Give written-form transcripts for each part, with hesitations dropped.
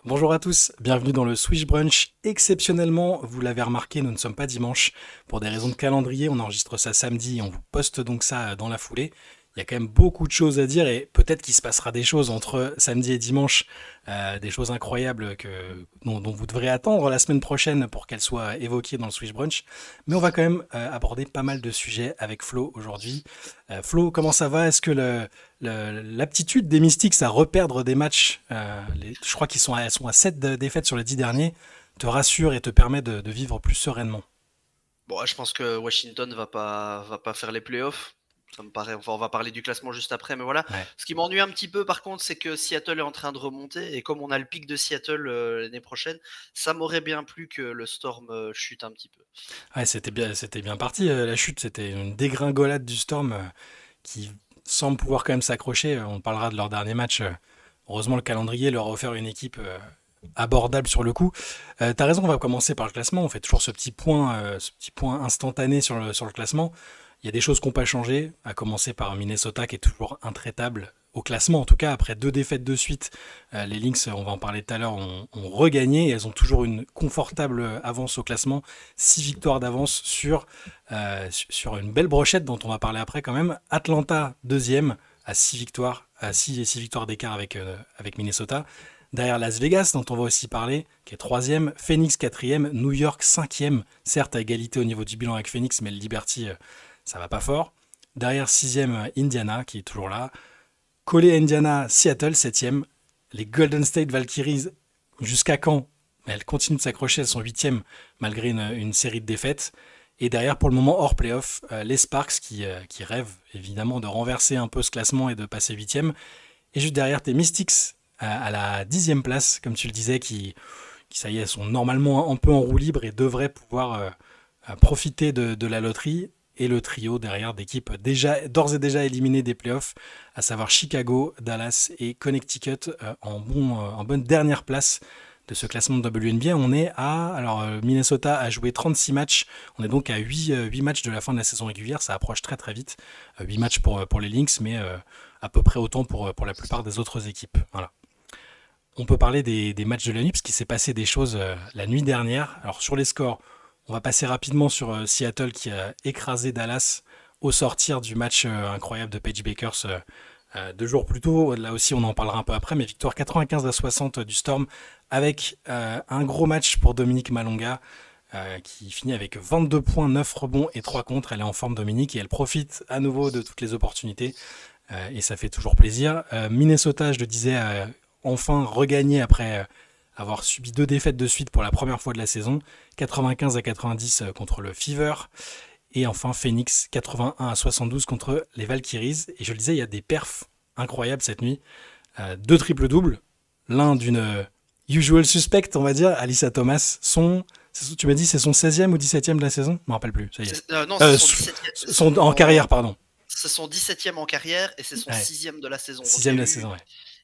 Bonjour à tous, bienvenue dans le Swish Brunch. Exceptionnellement, vous l'avez remarqué, nous ne sommes pas dimanche. Pour des raisons de calendrier, on enregistre ça samedi et on vous poste donc ça dans la foulée. Il y a quand même beaucoup de choses à dire et peut-être qu'il se passera des choses entre samedi et dimanche, des choses incroyables dont vous devrez attendre la semaine prochaine pour qu'elles soient évoquées dans le Swish Brunch. Mais on va quand même aborder pas mal de sujets avec Flo aujourd'hui. Flo, comment ça va? Est-ce que l'aptitude des Mystics à reperdre des matchs, je crois elles sont à 7 défaites sur les 10 derniers, te rassure et te permet de vivre plus sereinement? Bon, je pense que Washington va pas faire les playoffs. Ça me paraît. Enfin, on va parler du classement juste après, mais voilà. Ouais. Ce qui m'ennuie un petit peu, par contre, c'est que Seattle est en train de remonter et comme on a le pic de Seattle l'année prochaine, ça m'aurait bien plu que le Storm chute un petit peu. Ouais, c'était bien parti. La chute, c'était une dégringolade du Storm qui semble pouvoir quand même s'accrocher. On parlera de leur dernier match. Heureusement, le calendrier leur a offert une équipe abordable sur le coup. T'as raison, on va commencer par le classement. On fait toujours ce petit point instantané sur le classement. Il y a des choses qui n'ont pas changé, à commencer par Minnesota qui est toujours intraitable au classement. En tout cas, après deux défaites de suite, les Lynx, on va en parler tout à l'heure, ont regagné et elles ont toujours une confortable avance au classement. 6 victoires d'avance sur une belle brochette dont on va parler après quand même. Atlanta, deuxième, à 6 victoires, à 6 victoires d'écart avec Minnesota. Derrière Las Vegas, dont on va aussi parler, qui est troisième, Phoenix quatrième, New York cinquième, certes à égalité au niveau du bilan avec Phoenix, mais le Liberty, ça va pas fort. Derrière sixième, Indiana, qui est toujours là. Collé Indiana, Seattle septième. Les Golden State Valkyries, jusqu'à quand? Elles continuent de s'accrocher, elles sont huitièmes malgré une série de défaites. Et derrière, pour le moment, hors playoff, les Sparks qui rêvent évidemment de renverser un peu ce classement et de passer huitième. Et juste derrière, tes Mystics à la dixième place, comme tu le disais, qui ça y est, sont normalement un peu en roue libre et devraient pouvoir profiter de la loterie. Et le trio derrière d'équipes d'ores et déjà éliminées des playoffs, à savoir Chicago, Dallas et Connecticut en bonne dernière place de ce classement de WNBA. Minnesota a joué 36 matchs, on est donc à 8 matchs de la fin de la saison régulière, ça approche très très vite. 8 matchs pour les Lynx, mais à peu près autant pour la plupart des autres équipes. Voilà. On peut parler des matchs de la nuit, parce qu'il s'est passé des choses la nuit dernière. Alors sur les scores, on va passer rapidement sur Seattle qui a écrasé Dallas au sortir du match incroyable de Paige Bakers 2 jours plus tôt. Là aussi, on en parlera un peu après, mais victoire 95-60 du Storm avec un gros match pour Dominique Malonga qui finit avec 22 points, 9 rebonds et 3 contre. Elle est en forme, Dominique, et elle profite à nouveau de toutes les opportunités et ça fait toujours plaisir. Minnesota, je le disais, enfin regagné après avoir subi 2 défaites de suite pour la première fois de la saison, 95-90 contre le Fever. Et enfin Phoenix, 81-72 contre les Valkyries. Et je le disais, il y a des perfs incroyables cette nuit. 2 triples-doubles, l'un d'une usual suspect, on va dire, Alyssa Thomas. Tu m'as dit c'est son 16e ou 17e de la saison? Je me rappelle plus, ça y est. Non, c'est son 17e. En carrière, pardon. C'est son 17e en carrière et c'est son Ouais. 6e de la saison. Donc, 6e de la saison, ouais.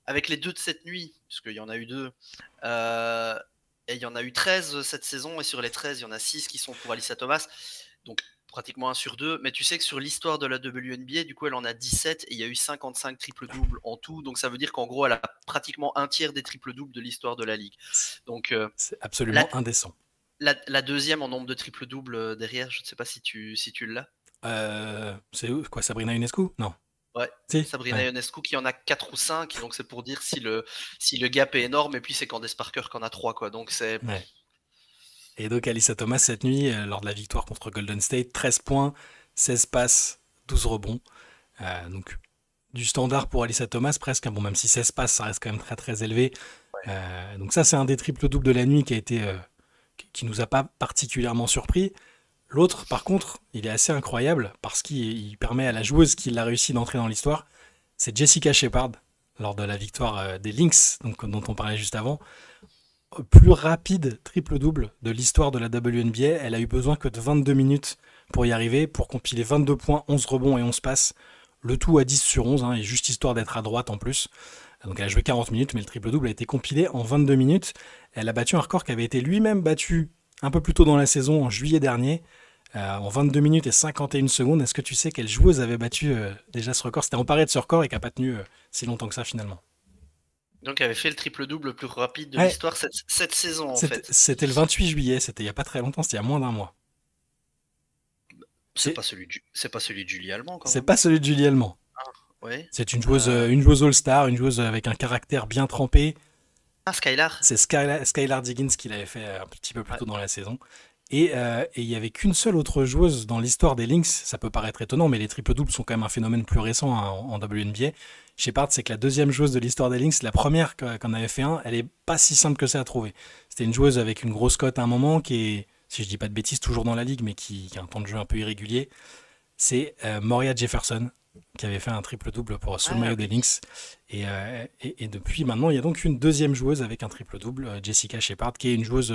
avec les deux de cette nuit, puisqu'il y en a eu deux, et il y en a eu 13 cette saison, et sur les 13, il y en a 6 qui sont pour Alyssa Thomas, donc pratiquement 1 sur 2. Mais tu sais que sur l'histoire de la WNBA, du coup, elle en a 17 et il y a eu 55 triple-doubles en tout. Donc ça veut dire qu'en gros, elle a pratiquement un tiers des triple-doubles de l'histoire de la ligue. Donc c'est absolument indécent. La deuxième en nombre de triple-doubles derrière, je ne sais pas si tu l'as. C'est quoi, Sabrina Ionescu? Non. Ouais, Si, Sabrina ouais. Ionescu qui en a 4 ou 5, donc c'est pour dire si le gap est énorme, et puis c'est Candace Parker qui en a 3, quoi. Donc c'est. Ouais. Et donc Alyssa Thomas cette nuit, lors de la victoire contre Golden State, 13 points, 16 passes, 12 rebonds. Donc du standard pour Alyssa Thomas presque, hein. Bon, même si 16 passes, ça reste quand même très très élevé. Donc ça, c'est un des triples-doubles de la nuit qui nous a pas particulièrement surpris. L'autre, par contre, il est assez incroyable parce qu'il permet à la joueuse qui l'a réussi d'entrer dans l'histoire. C'est Jessica Shepard, lors de la victoire des Lynx, donc, dont on parlait juste avant. Plus rapide triple-double de l'histoire de la WNBA. Elle a eu besoin que de 22 minutes pour y arriver, pour compiler 22 points, 11 rebonds et 11 passes. Le tout à 10 sur 11, hein, et juste histoire d'être à droite en plus. Donc elle a joué 40 minutes, mais le triple-double a été compilé en 22 minutes. Elle a battu un record qui avait été lui-même battu un peu plus tôt dans la saison, en juillet dernier, en 22 minutes et 51 secondes. Est-ce que tu sais quelle joueuse avait battu déjà ce record? C'était emparée de ce record et qui n'a pas tenu si longtemps que ça finalement. Donc, elle avait fait le triple-double le plus rapide de Ouais, l'histoire cette saison, en c'était fait. c'était le 28 juillet, c'était il y a pas très longtemps, c'était il y a moins d'un mois. C'est Et pas celui c'est pas celui de Julie Allemand, quand c'est même. pas celui de Julie Allemand. Oui. C'est Euh, une joueuse All-Star, une joueuse avec un caractère bien trempé. Ah, Skylar. C'est Skylar Diggins qui l'avait fait un petit peu plus Ouais. tôt dans la saison. Et il n'y avait qu'une seule autre joueuse dans l'histoire des Lynx. Ça peut paraître étonnant, mais les triples-doubles sont quand même un phénomène plus récent hein, en WNBA. Shepard, c'est que la deuxième joueuse de l'histoire des Lynx, la première qu'on avait fait un, elle est pas si simple que ça à trouver. C'était une joueuse avec une grosse cote à un moment qui est, si je dis pas de bêtises, toujours dans la ligue, mais qui a un temps de jeu un peu irrégulier. C'est Moria Jefferson qui avait fait un triple-double sous le Ah maillot des oui. Lynx. Et depuis maintenant, il y a donc une deuxième joueuse avec un triple-double, Jessica Shepard, qui est une joueuse.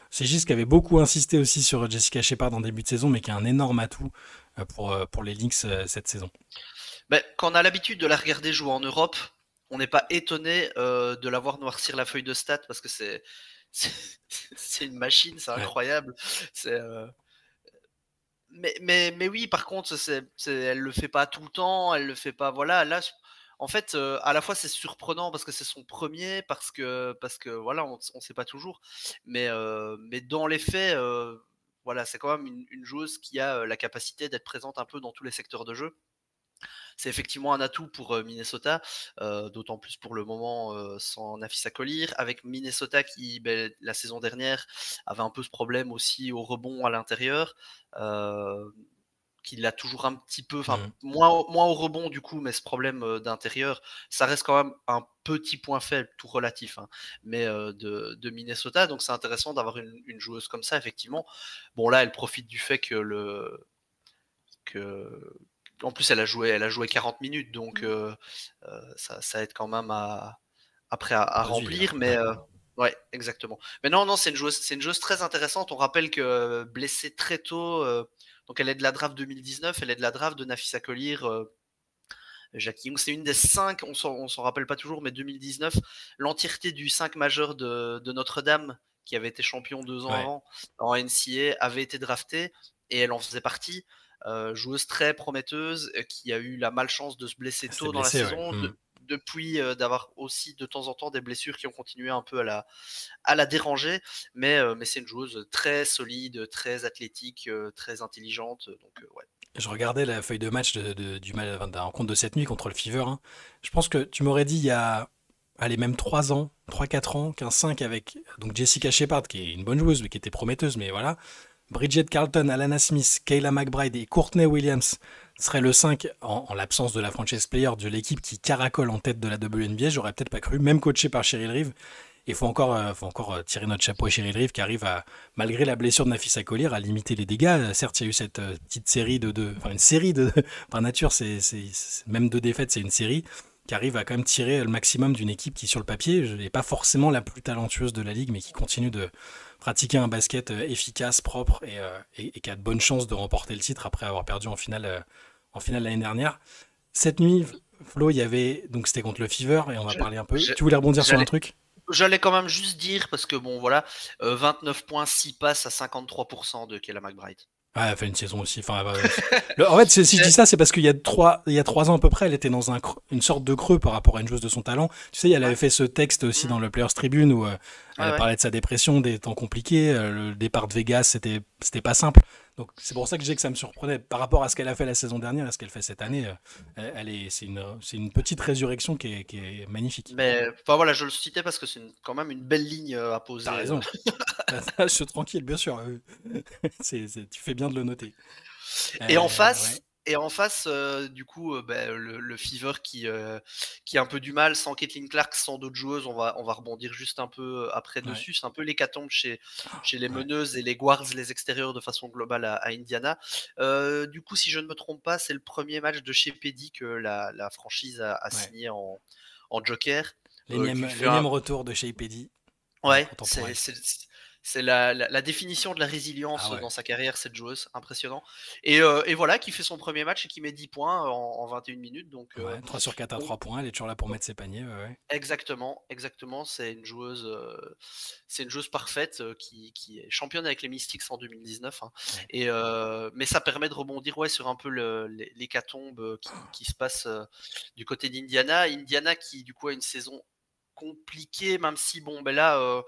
C'est juste qui avait beaucoup insisté aussi sur Jessica Shepard en début de saison, mais qui est un énorme atout pour les Lynx cette saison. Ben, quand on a l'habitude de la regarder jouer en Europe, on n'est pas étonné de la voir noircir la feuille de stats parce que c'est c'est une machine, c'est Ouais. incroyable. C'est, mais oui, par contre, elle le fait pas tout le temps, elle le fait pas. Voilà, là, en fait, à la fois c'est surprenant parce que c'est son premier, parce que voilà, on sait pas toujours, mais dans les faits, voilà, c'est quand même une joueuse qui a la capacité d'être présente un peu dans tous les secteurs de jeu. C'est effectivement un atout pour Minnesota, d'autant plus pour le moment sans Nafisa Collier, avec Minnesota qui, ben, la saison dernière, avait un peu ce problème aussi au rebond à l'intérieur. Qu'il a toujours un petit peu, enfin Mhm. moins au rebond du coup, mais ce problème d'intérieur, ça reste quand même un petit point faible, tout relatif, hein, mais de Minnesota. Donc c'est intéressant d'avoir une joueuse comme ça, effectivement. Bon là, elle profite du fait que en plus elle a joué 40 minutes, donc ça aide quand même après à Produire. remplir, mais ouais, exactement. Mais non, c'est une joueuse très intéressante. On rappelle que blessée très tôt, donc elle est de la draft 2019, elle est de la draft de Nafisa Collier, Jackie Young. C'est une des 5, on s'en rappelle pas toujours, mais 2019, l'entièreté du 5 majeur de Notre-Dame, qui avait été champion 2 ans Ouais. avant en NCA, avait été draftée et elle en faisait partie. Joueuse très prometteuse qui a eu la malchance de se blesser C'était tôt dans la blessé, ouais. saison, Mhm. depuis d'avoir aussi de temps en temps des blessures qui ont continué un peu à la déranger, mais c'est une joueuse très solide, très athlétique, très intelligente, donc ouais. Je regardais la feuille de match de la rencontre de cette nuit contre le Fever. Hein. Je pense que tu m'aurais dit il y a allez, même 3 ans, 3 4 ans, qu'un 5 avec donc Jessica Shepard, qui est une bonne joueuse, mais qui était prometteuse, mais voilà. Bridget Carlton, Alana Smith, Kayla McBride et Courtney Williams serait le 5 en l'absence de la franchise player de l'équipe qui caracole en tête de la WNBA. J'aurais peut-être pas cru, même coaché par Cheryl Reeve. Il faut encore tirer notre chapeau à Cheryl Reeve qui arrive à, malgré la blessure de Nafisa Collier, à limiter les dégâts. Certes, il y a eu cette petite série enfin une série de, par nature, même 2 défaites, c'est une série qui arrive à quand même tirer le maximum d'une équipe qui, sur le papier, n'est pas forcément la plus talentueuse de la ligue, mais qui continue de pratiquer un basket efficace, propre et qui a de bonnes chances de remporter le titre après avoir perdu en finale l'année dernière. Cette nuit, Flo, il y avait donc c'était contre le Fever et on va Je- parler un peu. je- Tu voulais rebondir sur un J'allais truc? J'allais quand même juste dire, parce que bon, voilà, 29 points, 6 passes à 53% de Kayla McBride. Ah, elle a fait une saison aussi. Enfin, en fait, si je dis C'est- ça, c'est parce il y a 3 ans à peu près, elle était dans une sorte de creux par rapport à une joueuse de son talent. Tu sais, elle avait Ouais, fait ce texte aussi mm, dans le Players Tribune où ouais, elle ouais. parlait de sa dépression, des temps compliqués. Le départ de Vegas, c'était pas simple. Donc, c'est pour ça que je disais que ça me surprenait. Par rapport à ce qu'elle a fait la saison dernière et ce qu'elle fait cette année, c'est une petite résurrection qui est magnifique. Mais enfin voilà, je le citais parce que c'est quand même une belle ligne à T'as poser. raison. Je suis tranquille, bien sûr. Tu fais bien de le noter. Et en Ouais, face, du coup, ben, le Fever qui a un peu du mal, sans Caitlin Clark, sans d'autres joueuses, on va rebondir juste un peu après ouais, dessus. C'est un peu l'hécatombe chez les ouais. meneuses et les guards, les extérieurs de façon globale à Indiana. Du coup, si je ne me trompe pas, c'est le premier match de chez Pedi que la franchise a Ouais. signé en Joker, qui fait un, L'énième retour de Shea Peddy. On est ouais, content pour elle. c'est la définition de la Ah résilience ouais. dans sa carrière, cette joueuse, impressionnant. Et voilà, qui fait son premier match et qui met 10 points en 21 minutes. Ouais. 3 sur 4 à Donc, 3 points. Elle est toujours là pour mettre ses paniers. Ouais, ouais. exactement, exactement. C'est une joueuse parfaite qui est championne avec les Mystics en 2019. Hein. Ouais. Mais ça permet de rebondir ouais, sur un peu l'hécatombe qui se passe du côté d'Indiana. Indiana qui, du coup, a une saison compliqué, même si, bon, ben là,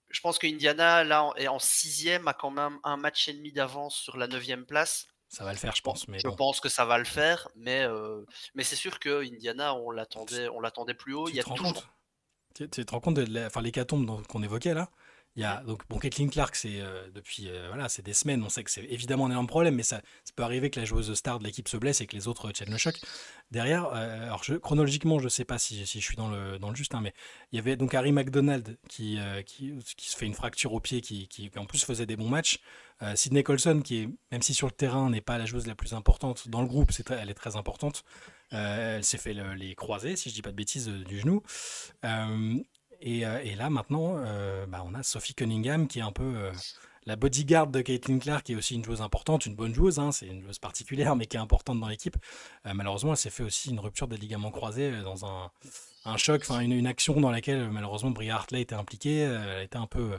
je pense que Indiana, là, est en 6e, a quand même un match et demi d'avance sur la 9e place. Ça va le faire, je pense, mais Je bon. pense que ça va le faire, mais c'est sûr que Indiana, on l'attendait plus haut. Il Tu y a te rends toujours. compte? Tu te rends compte de enfin, l'hécatombe qu'on évoquait là? Il y Mhm. a, donc, bon, Caitlin Clark, c'est depuis voilà, c'est des semaines, on sait que c'est évidemment un énorme problème, mais ça peut arriver que la joueuse star de l'équipe se blesse et que les autres tiennent le choc. Derrière, alors chronologiquement, je sais pas si je suis dans le juste, hein, mais il y avait donc Harry McDonald qui se fait une fracture au pied, qui en plus faisait des bons matchs. Sydney Colson, qui est, même si sur le terrain n'est pas la joueuse la plus importante, dans le groupe, elle est très importante. Elle s'est fait les croisés, si je dis pas de bêtises, du genou. Euh, et là, maintenant, on a Sophie Cunningham qui est un peu la bodyguard de Caitlin Clark, qui est aussi une joueuse importante, une bonne joueuse, hein, c'est une joueuse particulière, mais qui est importante dans l'équipe. Malheureusement, elle s'est fait aussi une rupture des ligaments croisés dans un choc, enfin une action dans laquelle malheureusement Bria Hartley était impliquée. Elle a été un peu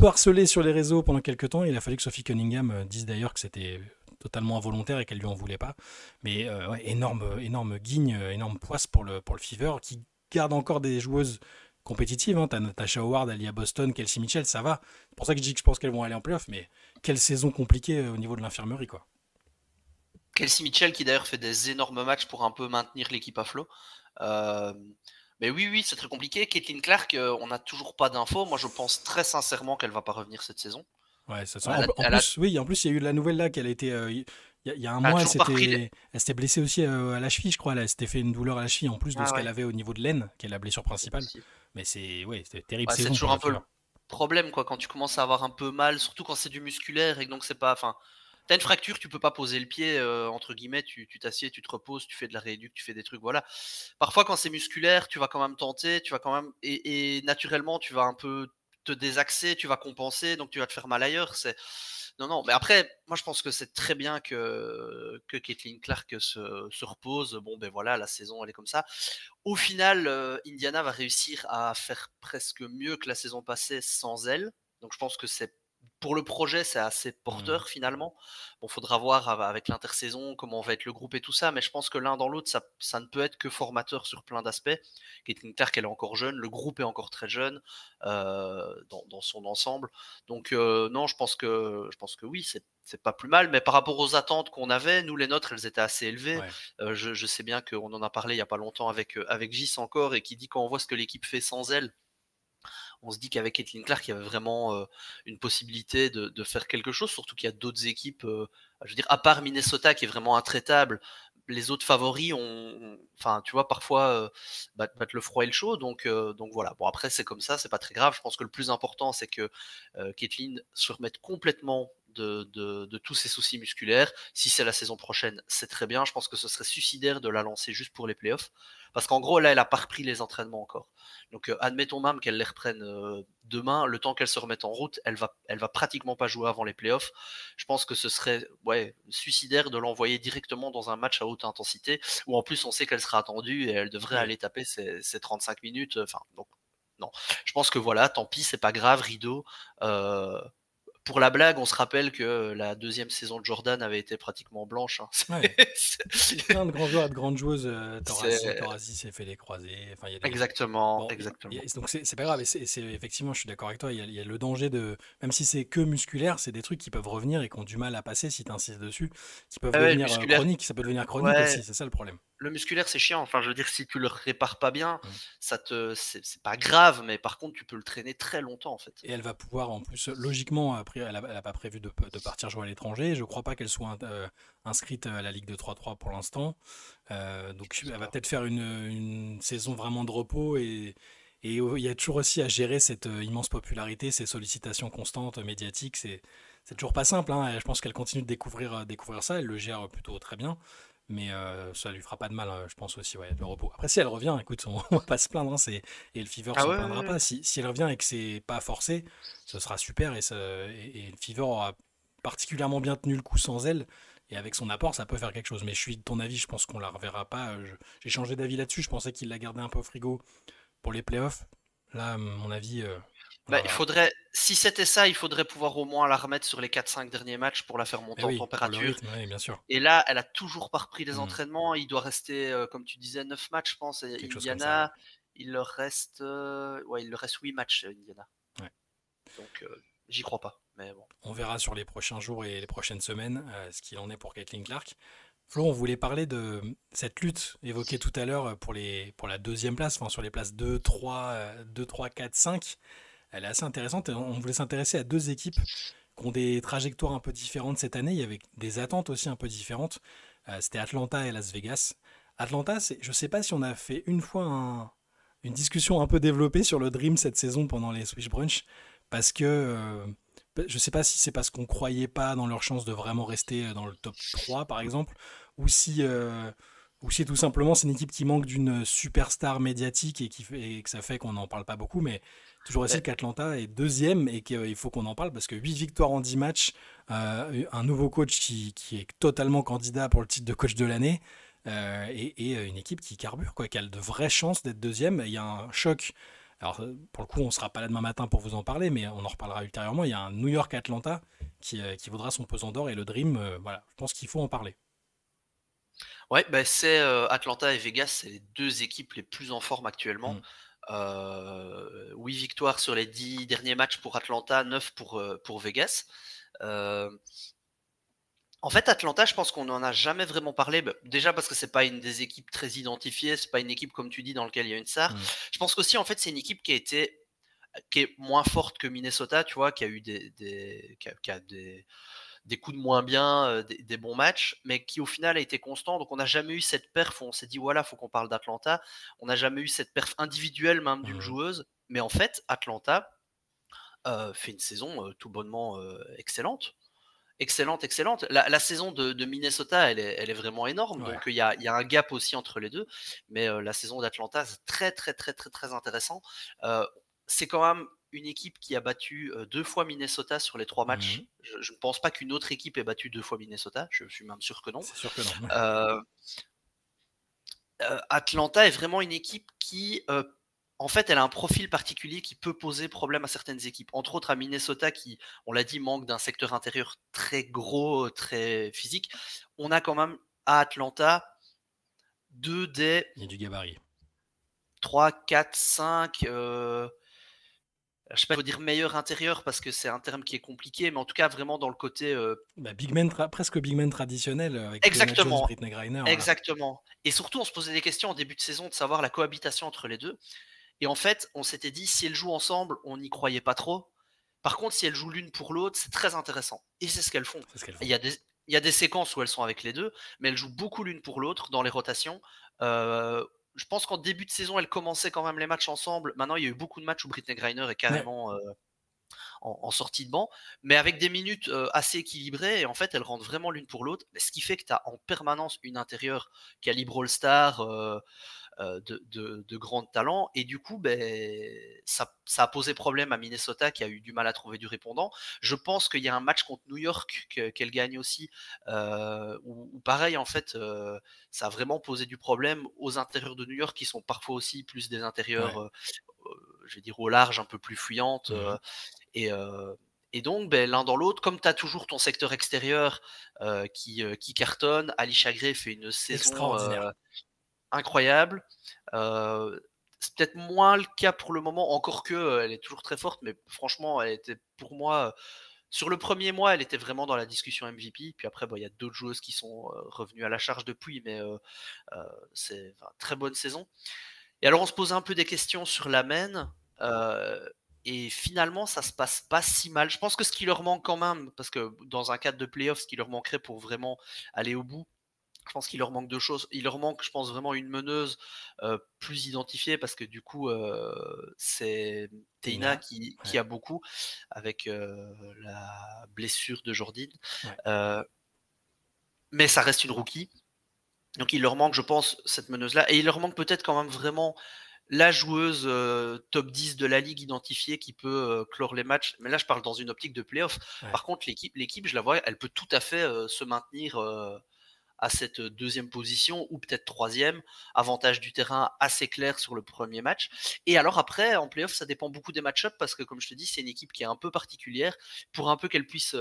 harcelée sur les réseaux pendant quelques temps. Il a fallu que Sophie Cunningham dise d'ailleurs que c'était totalement involontaire et qu'elle lui en voulait pas. Mais ouais, énorme guigne, énorme poisse pour le Fever, qui garde encore des joueuses compétitives. Hein. T'as Natasha Howard, Alia Boston, Kelsey Mitchell, ça va. C'est pour ça que je dis que je pense qu'elles vont aller en playoff, mais quelle saison compliquée au niveau de l'infirmerie, quoi. Kelsey Mitchell qui d'ailleurs fait des énormes matchs pour un peu maintenir l'équipe à flot. Euh, mais oui, c'est très compliqué. Caitlin Clark, on n'a toujours pas d'infos. Moi, je pense très sincèrement qu'elle va pas revenir cette saison. Ouais, ça sent. Elle a, En elle a- plus, oui, en plus, il y a eu la nouvelle là qu'elle a été. Il y a un elle a mois, toujours pas repris. elle s'était blessée aussi à la cheville, je crois. Elle s'était fait une douleur à la cheville en plus de Ah ce qu'elle ouais, avait au niveau de l'aine, qui est la blessure c'est principale. possible. Mais c'était terrible Ouais, c'est saison pour toujours un le peu le Fever. problème, quoi, quand tu commences à avoir un peu mal, surtout quand c'est du musculaire et que donc c'est pas. Enfin, t'as une fracture, tu peux pas poser le pied, entre guillemets, tu t'assieds, tu te reposes, tu fais de la rééduque, tu fais des trucs, voilà. Parfois, quand c'est musculaire, tu vas quand même tenter, tu vas quand même. Et naturellement, tu vas un peu te désaxer, tu vas compenser, donc tu vas te faire mal ailleurs. Non, non, mais après, moi je pense que c'est très bien que Caitlin Clark se repose. Bon, ben voilà, la saison elle est comme ça. Au final, Indiana va réussir à faire presque mieux que la saison passée sans elle. Donc je pense que pour le projet, c'est assez Hmm. porteur finalement. Bon, faudra voir avec l'intersaison comment va être le groupe et tout ça, mais je pense que l'un dans l'autre, ça ne peut être que formateur sur plein d'aspects. Caitlin Clark, elle est encore jeune, le groupe est encore très jeune dans son ensemble. Donc non, je pense que oui, c'est pas plus mal, mais par rapport aux attentes qu'on avait, nous les nôtres, elles étaient assez élevées. Ouais. Je sais bien qu'on en a parlé il n'y a pas longtemps avec Gis encore, et qui dit quand on voit ce que l'équipe fait sans elle, on se dit qu'avec Caitlin Clark, il y avait vraiment une possibilité de faire quelque chose, surtout qu'il y a d'autres équipes, je veux dire, à part Minnesota qui est vraiment intraitable, les autres favoris enfin, tu vois, parfois battent le froid et le chaud, donc voilà. Bon, après, c'est comme ça, c'est pas très grave. Je pense que le plus important, c'est que Caitlin se remette complètement de tous ses soucis musculaires. Si c'est la saison prochaine, c'est très bien. Je pense que ce serait suicidaire de la lancer juste pour les playoffs. Parce qu'en gros, là, elle n'a pas repris les entraînements encore. Donc, admettons même qu'elle les reprenne demain, le temps qu'elle se remette en route, elle va pratiquement pas jouer avant les playoffs. Je pense que ce serait suicidaire de l'envoyer directement dans un match à haute intensité, où en plus on sait qu'elle sera attendue et elle devrait Oui. aller taper ses 35 minutes. Enfin, donc, non. Je pense que voilà, tant pis, c'est pas grave, rideau. Euh, pour la blague, on se rappelle que la deuxième saison de Jordan avait été pratiquement blanche. Hein. Ouais. Plein de grands joueurs et de grandes joueuses. C'est Torasi s'est fait les croisés. Enfin, il y a des. exactement, Bon, exactement. donc c'est pas grave. Et effectivement, je suis d'accord avec toi. Il y a le danger de. Même si c'est que musculaire, c'est des trucs qui peuvent revenir et qui ont du mal à passer si tu insistes dessus. Qui peuvent Ah ouais, le devenir musculaire, chroniques. Ça peut devenir chronique ouais, aussi. C'est ça le problème. le musculaire c'est chiant. Enfin, je veux dire, si tu le répares pas bien, Mm. c'est pas grave, mais par contre, tu peux le traîner très longtemps en fait. Et elle va pouvoir, en plus, logiquement, après, elle a pas prévu de partir jouer à l'étranger. Je crois pas qu'elle soit inscrite à la Ligue de 3-3 pour l'instant. Donc elle va J'espère. peut-être faire une saison vraiment de repos et il y a toujours aussi à gérer cette immense popularité, ces sollicitations constantes médiatiques. C'est toujours pas simple. Hein. Je pense qu'elle continue de découvrir ça. Elle le gère plutôt très bien. Mais ça lui fera pas de mal, je pense aussi, ouais, le repos. Après, si elle revient, écoute, on va pas se plaindre. Hein, et le Fever Ah s'en ouais, plaindra ouais, ouais. pas. Si elle revient et que c'est pas forcé, ce sera super. Et le Fever aura particulièrement bien tenu le coup sans elle. Et avec son apport, ça peut faire quelque chose. Mais je suis de ton avis, je pense qu'on la reverra pas. J'ai changé d'avis là-dessus. Je pensais qu'il la gardait un peu au frigo pour les playoffs. Là, à mon avis, on la Bah, reverra. si c'était ça, il faudrait pouvoir au moins la remettre sur les 4-5 derniers matchs pour la faire Eh monter en oui, pour le température. rythme, oui, bien sûr. Et là, elle a toujours pas repris les Hmm, entraînements. Il doit rester, comme tu disais, 9 matchs, je pense. Et quelque chose comme ça, ouais. Indiana, il leur reste, il leur reste 8 matchs, Indiana. Ouais. Donc, j'y crois pas. Mais bon. On verra sur les prochains jours et les prochaines semaines ce qu'il en est pour Caitlin Clark. Flo, on voulait parler de cette lutte évoquée tout à l'heure pour la deuxième place, enfin sur les places 2, 3, 2, 3, 4, 5. Elle est assez intéressante. On voulait s'intéresser à deux équipes qui ont des trajectoires un peu différentes cette année. Il y avait des attentes aussi un peu différentes. C'était Atlanta et Las Vegas. Atlanta, je ne sais pas si on a fait une fois une discussion un peu développée sur le Dream cette saison pendant les Swish Brunch, parce que je ne sais pas si c'est parce qu'on ne croyait pas dans leur chance de vraiment rester dans le top 3 par exemple, ou si tout simplement c'est une équipe qui manque d'une superstar médiatique et que ça fait qu'on n'en parle pas beaucoup, mais toujours est-il Mais, qu'Atlanta est deuxième et qu'il faut qu'on en parle parce que 8 victoires en 10 matchs, un nouveau coach qui est totalement candidat pour le titre de coach de l'année, et une équipe qui carbure, quoi, qui a de vraies chances d'être deuxième. Il y a un choc. Alors, pour le coup, on ne sera pas là demain matin pour vous en parler, mais on en reparlera ultérieurement. Il y a un New York-Atlanta qui vaudra son pesant d'or et le Dream, voilà, je pense qu'il faut en parler. ouais, c'est Atlanta et Vegas, c'est les deux équipes les plus en forme actuellement. Mm. 8 victoires sur les 10 derniers matchs pour Atlanta, 9 pour Vegas. Euh, En fait, Atlanta, je pense qu'on n'en a jamais vraiment parlé. Déjà parce que c'est pas une des équipes très identifiées, c'est pas une équipe comme tu dis dans laquelle il y a une star. Mm. Je pense qu'aussi en fait c'est une équipe qui est moins forte que Minnesota, tu vois, qui a eu qui a des coups de moins bien, des bons matchs, mais qui au final a été constant. Donc on n'a jamais eu cette perf où on s'est dit voilà, faut qu'on parle d'Atlanta. On n'a jamais eu cette perf individuelle même d'une Mm. joueuse. Mais en fait, Atlanta fait une saison tout bonnement excellente. Excellente, excellente. La saison de Minnesota, elle est vraiment énorme. Ouais. Donc il y a un gap aussi entre les deux. Mais la saison d'Atlanta, c'est très, très, très, très, très intéressant. Euh, c'est quand même une équipe qui a battu 2 fois Minnesota sur les 3 matchs. Mm. Je ne pense pas qu'une autre équipe ait battu 2 fois Minnesota. Je suis même sûr que non. C'est sûr que non. Euh, Atlanta est vraiment une équipe qui, en fait, elle a un profil particulier qui peut poser problème à certaines équipes. Entre autres à Minnesota, qui, on l'a dit, manque d'un secteur intérieur très gros, très physique. On a quand même à Atlanta deux des Il y a du gabarit. 3, 4, 5. Je sais pas, faut dire meilleur intérieur parce que c'est un terme qui est compliqué, mais en tout cas vraiment dans le côté. Bah, presque big man traditionnel avec Fiona Jones, Exactement, Brittney Griner. exactement. Et surtout, on se posait des questions en début de saison de savoir la cohabitation entre les deux. Et en fait, on s'était dit, si elles jouent ensemble, on n'y croyait pas trop. Par contre, si elles jouent l'une pour l'autre, c'est très intéressant. Et c'est ce qu'elles font. C'est ce qu'elles Il font. y, a des, il y a des séquences où elles sont avec les deux, mais elles jouent beaucoup l'une pour l'autre dans les rotations. Euh, je pense qu'en début de saison, elles commençaient quand même les matchs ensemble. Maintenant, il y a eu beaucoup de matchs où Brittney Griner est Ouais. carrément en sortie de banc, mais avec des minutes assez équilibrées, et en fait, elles rentrent vraiment l'une pour l'autre, ce qui fait que tu as en permanence une intérieure calibre All-Star, de grands talents. Et du coup, ça a posé problème à Minnesota qui a eu du mal à trouver du répondant. Je pense qu'il y a un match contre New York qu'elle gagne aussi, où pareil, en fait, ça a vraiment posé du problème aux intérieurs de New York qui sont parfois aussi plus des intérieurs, Ouais. je vais dire au large, un peu plus fuyantes. Mhm. Et, donc, l'un dans l'autre, comme tu as toujours ton secteur extérieur qui cartonne, Alicia Gray fait une saison Extraordinaire. incroyable. C'est peut-être moins le cas pour le moment, encore que elle est toujours très forte, mais franchement, elle était pour moi, sur le premier mois, elle était vraiment dans la discussion MVP. Puis après, il y a d'autres joueuses qui sont revenues à la charge depuis, mais c'est une très bonne saison. Et alors, on se posait un peu des questions sur la main. Et finalement, ça se passe pas si mal. Je pense que ce qui leur manque quand même, parce que dans un cadre de playoff, ce qui leur manquerait pour vraiment aller au bout, je pense qu'il leur manque deux choses. Il leur manque, je pense, vraiment une meneuse plus identifiée, parce que du coup, c'est Teina Tina. qui Ouais. a beaucoup, avec la blessure de Jordine. Ouais. Euh, mais ça reste une rookie. Donc il leur manque, je pense, cette meneuse-là. Et il leur manque peut-être quand même vraiment la joueuse top 10 de la ligue identifiée qui peut clore les matchs. Mais là, je parle dans une optique de playoff. Ouais. Par contre, l'équipe, je la vois, elle peut tout à fait se maintenir à cette deuxième position ou peut-être troisième. Avantage du terrain assez clair sur le premier match. Et alors après, en playoff, ça dépend beaucoup des match-ups parce que, comme je te dis, c'est une équipe qui est un peu particulière. Pour un peu qu'elle puisse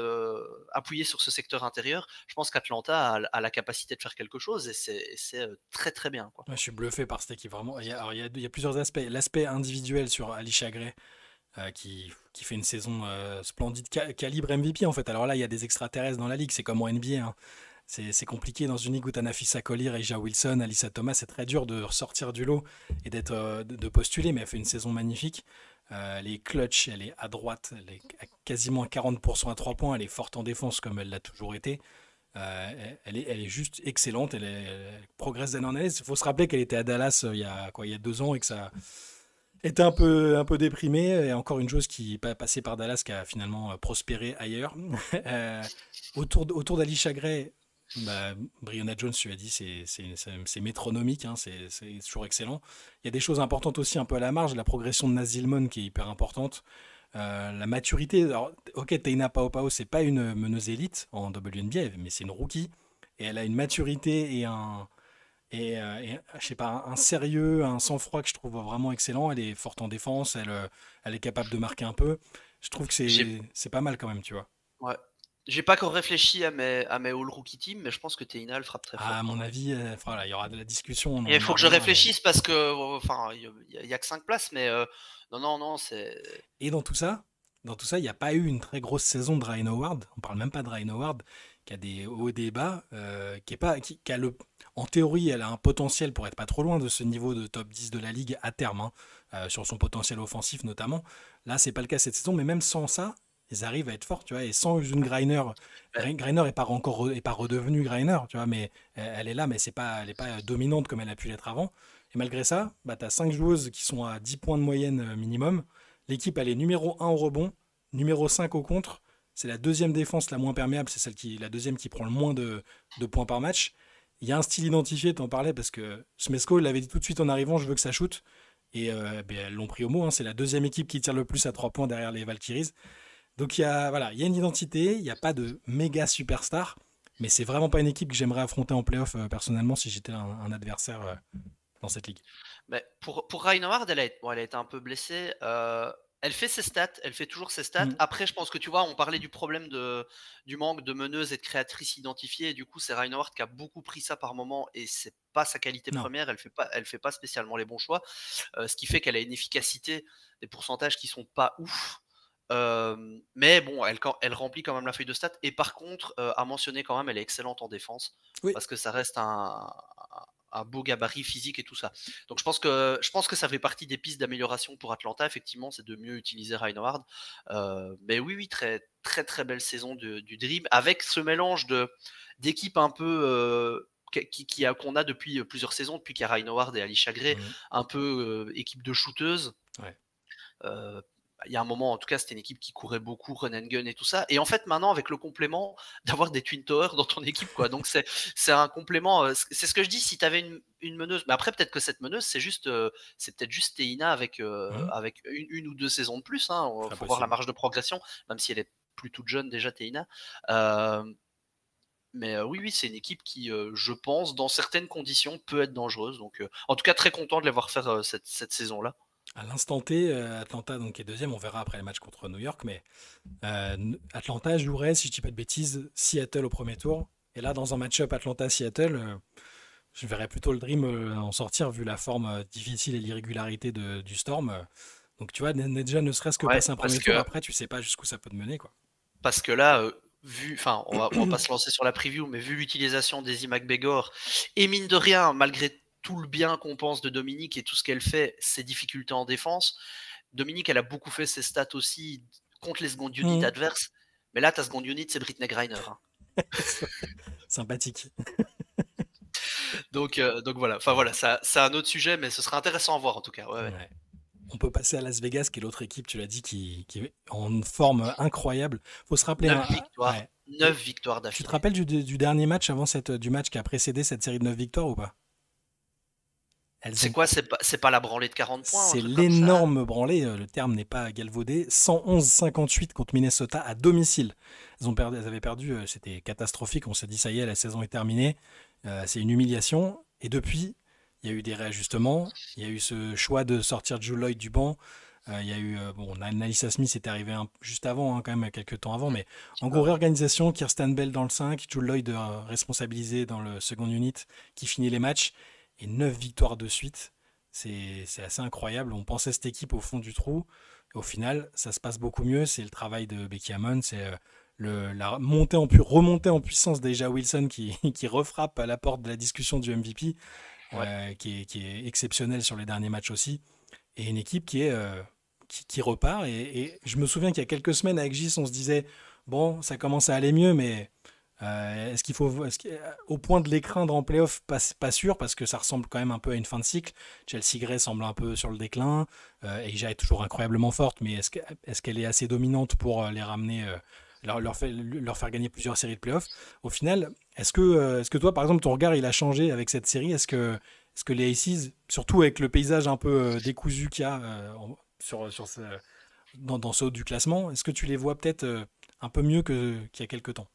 appuyer sur ce secteur intérieur, je pense qu'Atlanta a la capacité de faire quelque chose et c'est très très bien, quoi. Ouais, je suis bluffé par cette équipe, vraiment. Il y a plusieurs aspects. L'aspect individuel sur Alisha Gray, qui fait une saison splendide, calibre MVP en fait. Alors là, il y a des extraterrestres dans la ligue, c'est comme en NBA, hein. C'est compliqué dans une ligue où tu as Nafisa Collier, Aja Wilson, Alyssa Thomas, c'est très dur de ressortir du lot et de postuler, mais elle fait une saison magnifique. Elle est clutch, elle est à droite, elle est quasiment à 40% à 3 points, elle est forte en défense comme elle l'a toujours été. Elle est juste excellente, elle progresse d'année en année. Il faut se rappeler qu'elle était à Dallas il y a 2 ans et que ça était un peu déprimé. Et encore une chose qui est passée par Dallas qui a finalement prospéré ailleurs. Euh, autour d'Alisha Gray, bah, Breonna Jones, tu as dit, c'est métronomique, hein, c'est toujours excellent. Il y a des choses importantes aussi un peu à la marge, la progression de Naz Hillmon qui est hyper importante. La maturité, alors, ok, Teina Paopao, c'est pas une meneuse élite en WNBA, mais c'est une rookie. Et elle a une maturité et je sais pas, un sérieux, un sang-froid que je trouve vraiment excellent. Elle est forte en défense, elle est capable de marquer un peu. Je trouve que J'ai c'est pas mal quand même, tu vois. ouais. J'ai pas encore réfléchi à mes All Rookie Team, mais je pense que Teina elle frappe très À fort quand mon même. avis, voilà, il y aura de la discussion, Et il on en faut que je reviendra, mais. réfléchisse parce que, enfin, il y a que 5 places, mais non, non, non, c'est. Et dans tout ça, il n'y a pas eu une très grosse saison de Ryan Howard. On parle même pas de Ryan Howard, qui a des hauts et des bas, qui est pas, qui a en théorie, elle a un potentiel pour être pas trop loin de ce niveau de top 10 de la ligue à terme, hein, sur son potentiel offensif notamment. Là, c'est pas le cas cette saison, mais même sans ça, ils arrivent à être forts, tu vois. Et sans une Griner, Ouais, Griner est pas redevenu Griner, tu vois, mais elle est là, mais elle est pas dominante comme elle a pu l'être avant. Et malgré ça, bah, tu as 5 joueuses qui sont à 10 points de moyenne minimum. L'équipe, elle est numéro 1 au rebond, numéro 5 au contre. C'est la deuxième défense la moins perméable, c'est la deuxième qui prend le moins de points par match. Il y a un style identifié, t'en parlais, parce que Smesco l'avait dit tout de suite en arrivant, je veux que ça shoot. Et ben, elles l'ont pris au mot, hein, c'est la deuxième équipe qui tire le plus à 3 points derrière les Valkyries. Donc voilà, il y a une identité, il n'y a pas de méga superstar, mais c'est vraiment pas une équipe que j'aimerais affronter en playoff personnellement si j'étais un adversaire dans cette ligue. mais pour Reinhard, elle a été un peu blessée. Elle fait ses stats, elle fait toujours ses stats. Mm. Après, je pense que tu vois, on parlait du problème du manque de meneuses et de créatrices identifiées. Et du coup, c'est Reinhard qui a beaucoup pris ça par moment et c'est pas sa qualité Non. première. Elle fait pas spécialement les bons choix. Ce qui fait qu'elle a une efficacité, des pourcentages qui sont pas ouf. Mais bon, elle remplit quand même la feuille de stats. Et par contre, à mentionner quand même, elle est excellente en défense Oui. parce que ça reste un beau gabarit physique et tout ça. Donc je pense que ça fait partie des pistes d'amélioration pour Atlanta. Effectivement, c'est de mieux utiliser Reinhard. Mais oui, oui, très très très belle saison du Dream avec ce mélange d'équipes un peu qu'on a depuis plusieurs saisons, depuis qu'il y a Reinhard et Alisha Gray, Mm. un peu équipe de shooteuses. Ouais. Euh, il y a un moment, en tout cas, c'était une équipe qui courait beaucoup, run and gun et tout ça. Et en fait, maintenant, avec le complément d'avoir des Twin Towers dans ton équipe, quoi. Donc, c'est un complément. C'est ce que je dis, si tu avais une meneuse. Mais après, peut-être que cette meneuse, c'est peut-être juste Teina Mm. avec une ou deux saisons de plus. Hein. Très Faut voir la possible. marge de progression, même si elle est plus toute jeune déjà, Teina. Euh, mais oui, oui, c'est une équipe qui, je pense, dans certaines conditions, peut être dangereuse. Donc, en tout cas, très content de les voir faire cette saison-là. À l'instant T, Atlanta donc, est deuxième, on verra après le match contre New York, mais Atlanta jouerait, si je dis pas de bêtises, Seattle au premier tour. Et là, dans un match-up Atlanta-Seattle, je verrais plutôt le Dream en sortir vu la forme difficile et l'irrégularité du Storm. Donc tu vois, déjà ne serait-ce que Ouais, passer un parce premier tour, que après tu sais pas jusqu'où ça peut te mener, quoi. Parce que là, enfin, on va pas se lancer sur la preview, mais vu l'utilisation d'Ezzy McBegor, et mine de rien, malgré tout le bien qu'on pense de Dominique et tout ce qu'elle fait, ses difficultés en défense, Dominique, elle a beaucoup fait ses stats aussi contre les secondes units Mhm. adverses. Mais là, ta seconde unit, c'est Brittney Griner. Hein. Sympathique. Donc voilà. Enfin voilà, ça, c'est un autre sujet, mais ce sera intéressant à voir en tout cas. Ouais, ouais. Ouais. On peut passer à Las Vegas, qui est l'autre équipe, tu l'as dit, qui est en forme incroyable. Faut se rappeler, 9 hein, victoires. ouais. 9 victoires Tu te d'affilée. rappelles du dernier match avant du match qui a précédé cette série de 9 victoires ou pas? Elles C'est ont quoi? C'est pas la branlée de 40 points, un C'est truc comme ça? l'énorme branlée, le terme n'est pas galvaudé. 111-58 contre Minnesota à domicile. Elles avaient perdu, c'était catastrophique. On s'est dit, ça y est, la saison est terminée. C'est une humiliation. Et depuis, il y a eu des réajustements. Il y a eu ce choix de sortir Drew Lloyd du banc. Il y a eu, bon, Analysa Smith est arrivé juste avant, hein, quand même, quelques temps avant. Mais en gros, réorganisation, Kirsten Bell dans le 5, Drew Lloyd responsabilisé dans le second unit, qui finit les matchs. Et 9 victoires de suite. C'est assez incroyable. On pensait cette équipe au fond du trou. Au final, ça se passe beaucoup mieux. C'est le travail de Becky Hammon. C'est la remontée en puissance d'Aja Wilson qui refrappe à la porte de la discussion du MVP, Ouais. qui est exceptionnelle sur les derniers matchs aussi. Et une équipe qui repart. Et je me souviens qu'il y a quelques semaines avec Gis, on se disait, bon, ça commence à aller mieux, mais est-ce qu'il faut, au point de les craindre en playoff, pas sûr, parce que ça ressemble quand même un peu à une fin de cycle. Chelsea Gray semble un peu sur le déclin. Eija est toujours incroyablement forte, mais est-ce qu'elle est assez dominante pour les ramener, leur faire gagner plusieurs séries de playoffs? Au final, est-ce que toi, par exemple, ton regard il a changé avec cette série? Est-ce que les Aces, surtout avec le paysage un peu décousu qu'il y a dans ce haut du classement, est-ce que tu les vois peut-être un peu mieux qu'il y a quelques temps?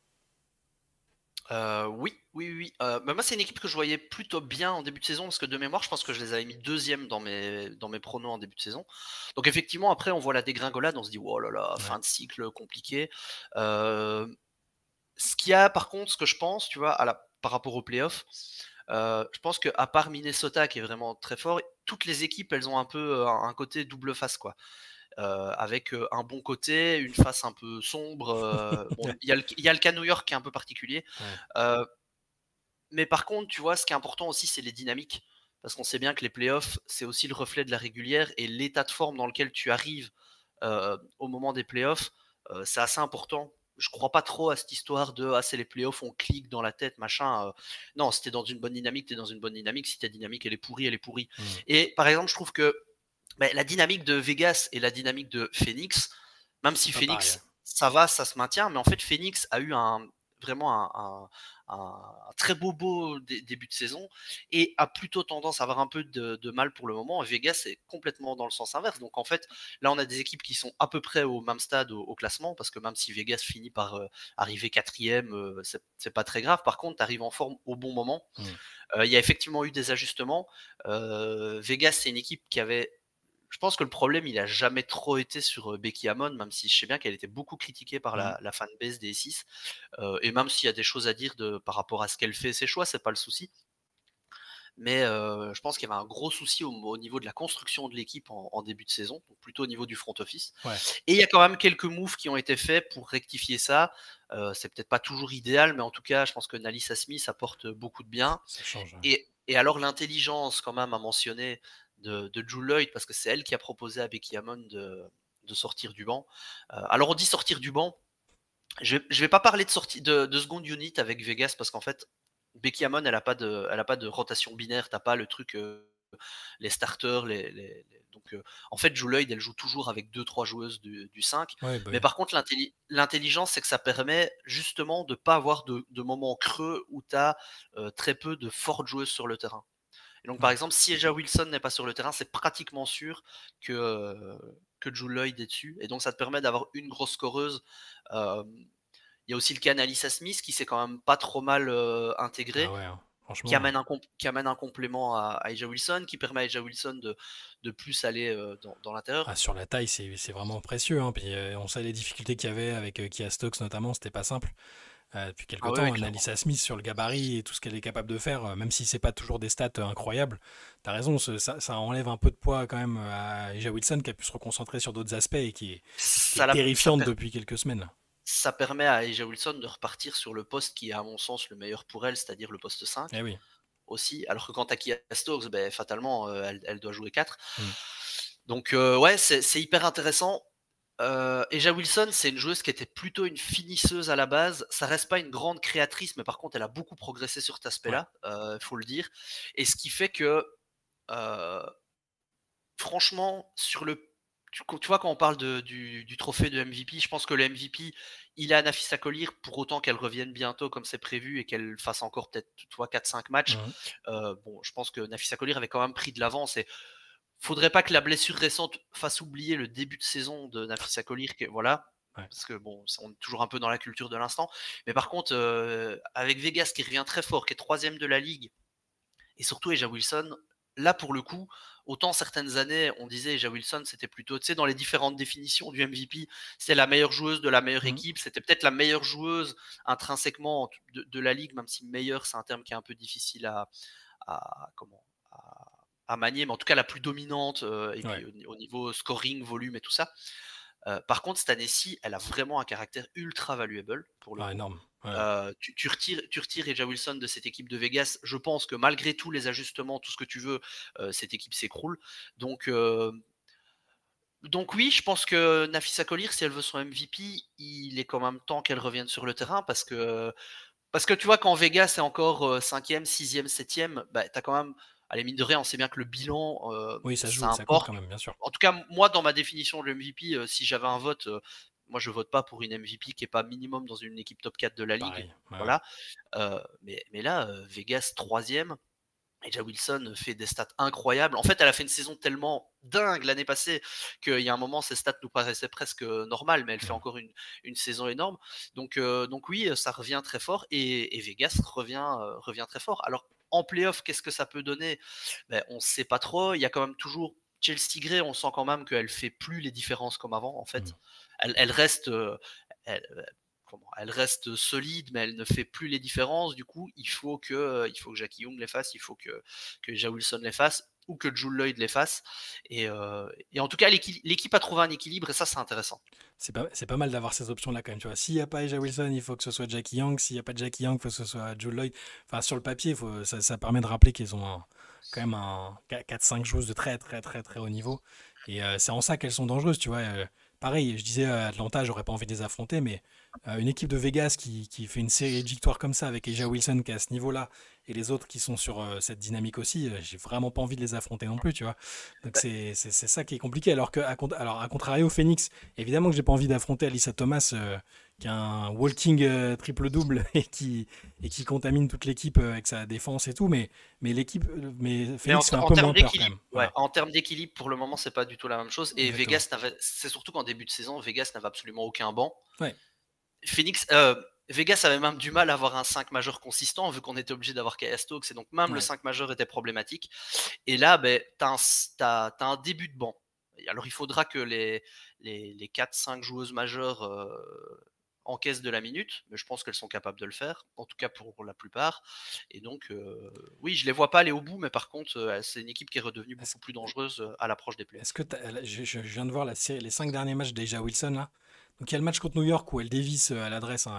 Oui, oui, oui. Mais moi, c'est une équipe que je voyais plutôt bien en début de saison parce que de mémoire, je pense que je les avais mis deuxième dans mes pronos en début de saison. Donc effectivement, après, on voit la dégringolade, on se dit, oh là là, Ouais. fin de cycle compliqué. Euh, Ce qu'il y a, par contre, ce que je pense, tu vois, par rapport aux playoffs, je pense qu'à part Minnesota qui est vraiment très fort, toutes les équipes, elles ont un peu un côté double face, quoi. Avec un bon côté, une face un peu sombre. Bon, il y a le cas New York qui est un peu particulier. Ouais. Euh, mais par contre, tu vois, ce qui est important aussi, c'est les dynamiques. Parce qu'on sait bien que les playoffs, c'est aussi le reflet de la régulière et l'état de forme dans lequel tu arrives au moment des playoffs, c'est assez important. Je crois pas trop à cette histoire de c'est les playoffs, on clique dans la tête, machin. Non, si t'es dans une bonne dynamique, t'es dans une bonne dynamique. Si ta dynamique elle est pourrie, elle est pourrie. Mm. Et par exemple, je trouve que la dynamique de Vegas et la dynamique de Phoenix, même si C'est pas pareil. Phoenix, ça va, ça se maintient, mais en fait, Phoenix a eu vraiment un très beau début de saison et a plutôt tendance à avoir un peu de mal pour le moment. Et Vegas est complètement dans le sens inverse. Donc en fait, là, on a des équipes qui sont à peu près au même stade au classement, parce que même si Vegas finit par arriver quatrième, c'est pas très grave. Par contre, tu arrives en forme au bon moment. Mm. Il y a effectivement eu des ajustements. Vegas, c'est une équipe qui avait, je pense que le problème, il a jamais trop été sur Becky Hammon, même si je sais bien qu'elle était beaucoup critiquée par Mm. la fanbase des 6. Et même s'il y a des choses à dire par rapport à ce qu'elle fait, ses choix, c'est pas le souci. Mais je pense qu'il y avait un gros souci au niveau de la construction de l'équipe en début de saison, donc plutôt au niveau du front office. Ouais, Et il y a quand même quelques moves qui ont été faits pour rectifier ça. C'est peut-être pas toujours idéal, mais en tout cas, je pense que Nalissa Smith apporte beaucoup de bien. ça change. Ouais. Et alors l'intelligence quand même à mentionner de Drew Lloyd, parce que c'est elle qui a proposé à Becky Hammon de sortir du banc. Alors on dit sortir du banc, je vais pas parler de sortie de seconde unit avec Vegas, parce qu'en fait Becky Hammon elle a pas de rotation binaire, t'as pas le truc les starters, donc en fait Drew Lloyd elle joue toujours avec 2-3 joueuses du 5. Ouais, bah Mais oui. par contre l'intelligence c'est que ça permet justement de pas avoir de moments creux où tu as très peu de fortes joueuses sur le terrain. Et donc, par Ouais. exemple, si Eja Wilson n'est pas sur le terrain, c'est pratiquement sûr que Drew Lloyd est dessus. Et donc, ça te permet d'avoir une grosse scoreuse. Euh, Il y a aussi le cas Analysa Smith qui s'est quand même pas trop mal Ah intégré, ouais, hein. qui Franchement. amène qui amène un complément à Eja Wilson, qui permet à Eja Wilson de plus aller dans l'intérieur. Sur la taille, c'est vraiment précieux, hein. Puis on sait les difficultés qu'il y avait avec Kia Stokes notamment, c'était pas simple. Depuis Ah quelques ouais, ouais, temps, clairement. Analysa Smith sur le gabarit et tout ce qu'elle est capable de faire, même si c'est pas toujours des stats incroyables, t'as raison, ça enlève un peu de poids quand même à Aja Wilson qui a pu se reconcentrer sur d'autres aspects et qui Ça, est la- ça, terrifiante per- depuis quelques semaines. Ça permet à Eja Wilson de repartir sur le poste qui est, à mon sens, le meilleur pour elle, c'est-à-dire le poste Eh 5. oui. Aussi, alors que quand t'as Kia Stokes, ben, fatalement, elle doit jouer 4. Mm. Donc, ouais, c'est hyper intéressant. Eja Wilson, c'est une joueuse qui était plutôt une finisseuse à la base. Ça reste pas une grande créatrice, mais par contre, elle a beaucoup progressé sur cet Ouais. aspect-là, faut le dire. Et ce qui fait que, euh, franchement, tu vois, quand on parle du trophée de MVP, je pense que le MVP, il a Nafisa Collier pour autant qu'elle revienne bientôt comme c'est prévu et qu'elle fasse encore peut-être 4-5 matchs. Mhm. Bon, je pense que Nafisa Collier avait quand même pris de l'avance et faudrait pas que la blessure récente fasse oublier le début de saison de Nafisa Collier. Voilà. Ouais. parce que bon, on est toujours un peu dans la culture de l'instant. Mais par contre, avec Vegas qui revient très fort, qui est troisième de la ligue, et surtout A'ja Wilson, là pour le coup, autant certaines années on disait A'ja Wilson c'était plutôt, tu sais, dans les différentes définitions du MVP, c'était la meilleure joueuse de la meilleure Mhm. équipe, c'était peut-être la meilleure joueuse intrinsèquement de la ligue, même si meilleure c'est un terme qui est un peu difficile comment, à manier, mais en tout cas la plus dominante, et puis Ouais. au niveau scoring, volume et tout ça. Par contre, cette année-ci, elle a vraiment un caractère ultra valuable pour le Ah, coup. énorme. Ouais. Tu retires A'ja Wilson de cette équipe de Vegas. Je pense que malgré tous les ajustements, tout ce que tu veux, cette équipe s'écroule. Donc, euh, donc oui, je pense que Nafisa Collier, si elle veut son MVP, il est quand même temps qu'elle revienne sur le terrain parce que tu vois, quand Vegas est encore 5e, 6e, 7e, bah, tu as quand même, allez, mine de rien, on sait bien que le bilan, Oui, ça ça joue, ça compte importe. quand même, bien sûr. En tout cas, moi, dans ma définition de MVP, si j'avais un vote, moi, je vote pas pour une MVP qui est pas minimum dans une équipe top 4 de la ligue. Pareil. Ouais, ouais. Voilà. Mais là, Vegas 3e. A'ja Wilson fait des stats incroyables. En fait, elle a fait une saison tellement dingue l'année passée qu'il y a un moment, ses stats nous paraissaient presque normales, mais elle fait Mhm. encore une saison énorme. Donc oui, ça revient très fort et Vegas revient très fort. Alors, en playoff, qu'est-ce que ça peut donner? Ben, on ne sait pas trop. Il y a quand même toujours Chelsea Gray, on sent quand même qu'elle fait plus les différences comme avant, en Mhm. fait. Elle reste, elle, elle reste solide, mais elle ne fait plus les différences. Du coup, il faut que Jackie Young les fasse, il faut que Ja Wilson les fasse, ou que Jewel Lloyd les fasse. Et en tout cas, l'équipe a trouvé un équilibre, et ça, c'est intéressant. C'est pas mal d'avoir ces options-là quand même. Tu vois, s'il n'y a pas A'ja Wilson, il faut que ce soit Jackie Young. S'il n'y a pas de Jackie Young, il faut que ce soit Joe Lloyd. Enfin, sur le papier, ça permet de rappeler qu'ils ont quand même un 4-5 joueuses de très, très, très, très haut niveau. Et c'est en ça qu'elles sont dangereuses. Tu vois, pareil, je disais Atlanta, j'aurais pas envie de les affronter, mais une équipe de Vegas qui fait une série de victoires comme ça avec A'ja Wilson qui est à ce niveau-là et les autres qui sont sur cette dynamique aussi, j'ai vraiment pas envie de les affronter non plus. Tu vois, donc Bah, c'est ça qui est compliqué. Alors que, alors, à contrario, Phoenix. Évidemment que j'ai pas envie d'affronter Alyssa Thomas, qui a un walking triple-double et qui contamine toute l'équipe avec sa défense et tout, mais Mais Phoenix fait un en peu termes moins peur quand d'équilibre, même. ouais, Voilà, en termes d'équilibre, pour le moment, c'est pas du tout la même chose. Et exactement. C'est surtout qu'en début de saison, Vegas n'avait absolument aucun banc. Ouais, Phoenix, Vegas avait même du mal à avoir un 5 majeur consistant, vu qu'on était obligé d'avoir Kaya Stokes, et donc même le ouais. 5 majeur était problématique. Et là, ben, t'as un début de banc. Alors il faudra que les 4-5 joueuses majeures encaissent de la minute, mais je pense qu'elles sont capables de le faire, en tout cas pour la plupart. Et donc, oui, je les vois pas aller au bout, mais par contre, c'est une équipe qui est redevenue Est-ce beaucoup plus dangereuse à l'approche des est-ce playoffs. que je viens de voir la série, les 5 derniers matchs d'Aja Wilson là. Donc il y a le match contre New York où elle dévisse à l'adresse, hein,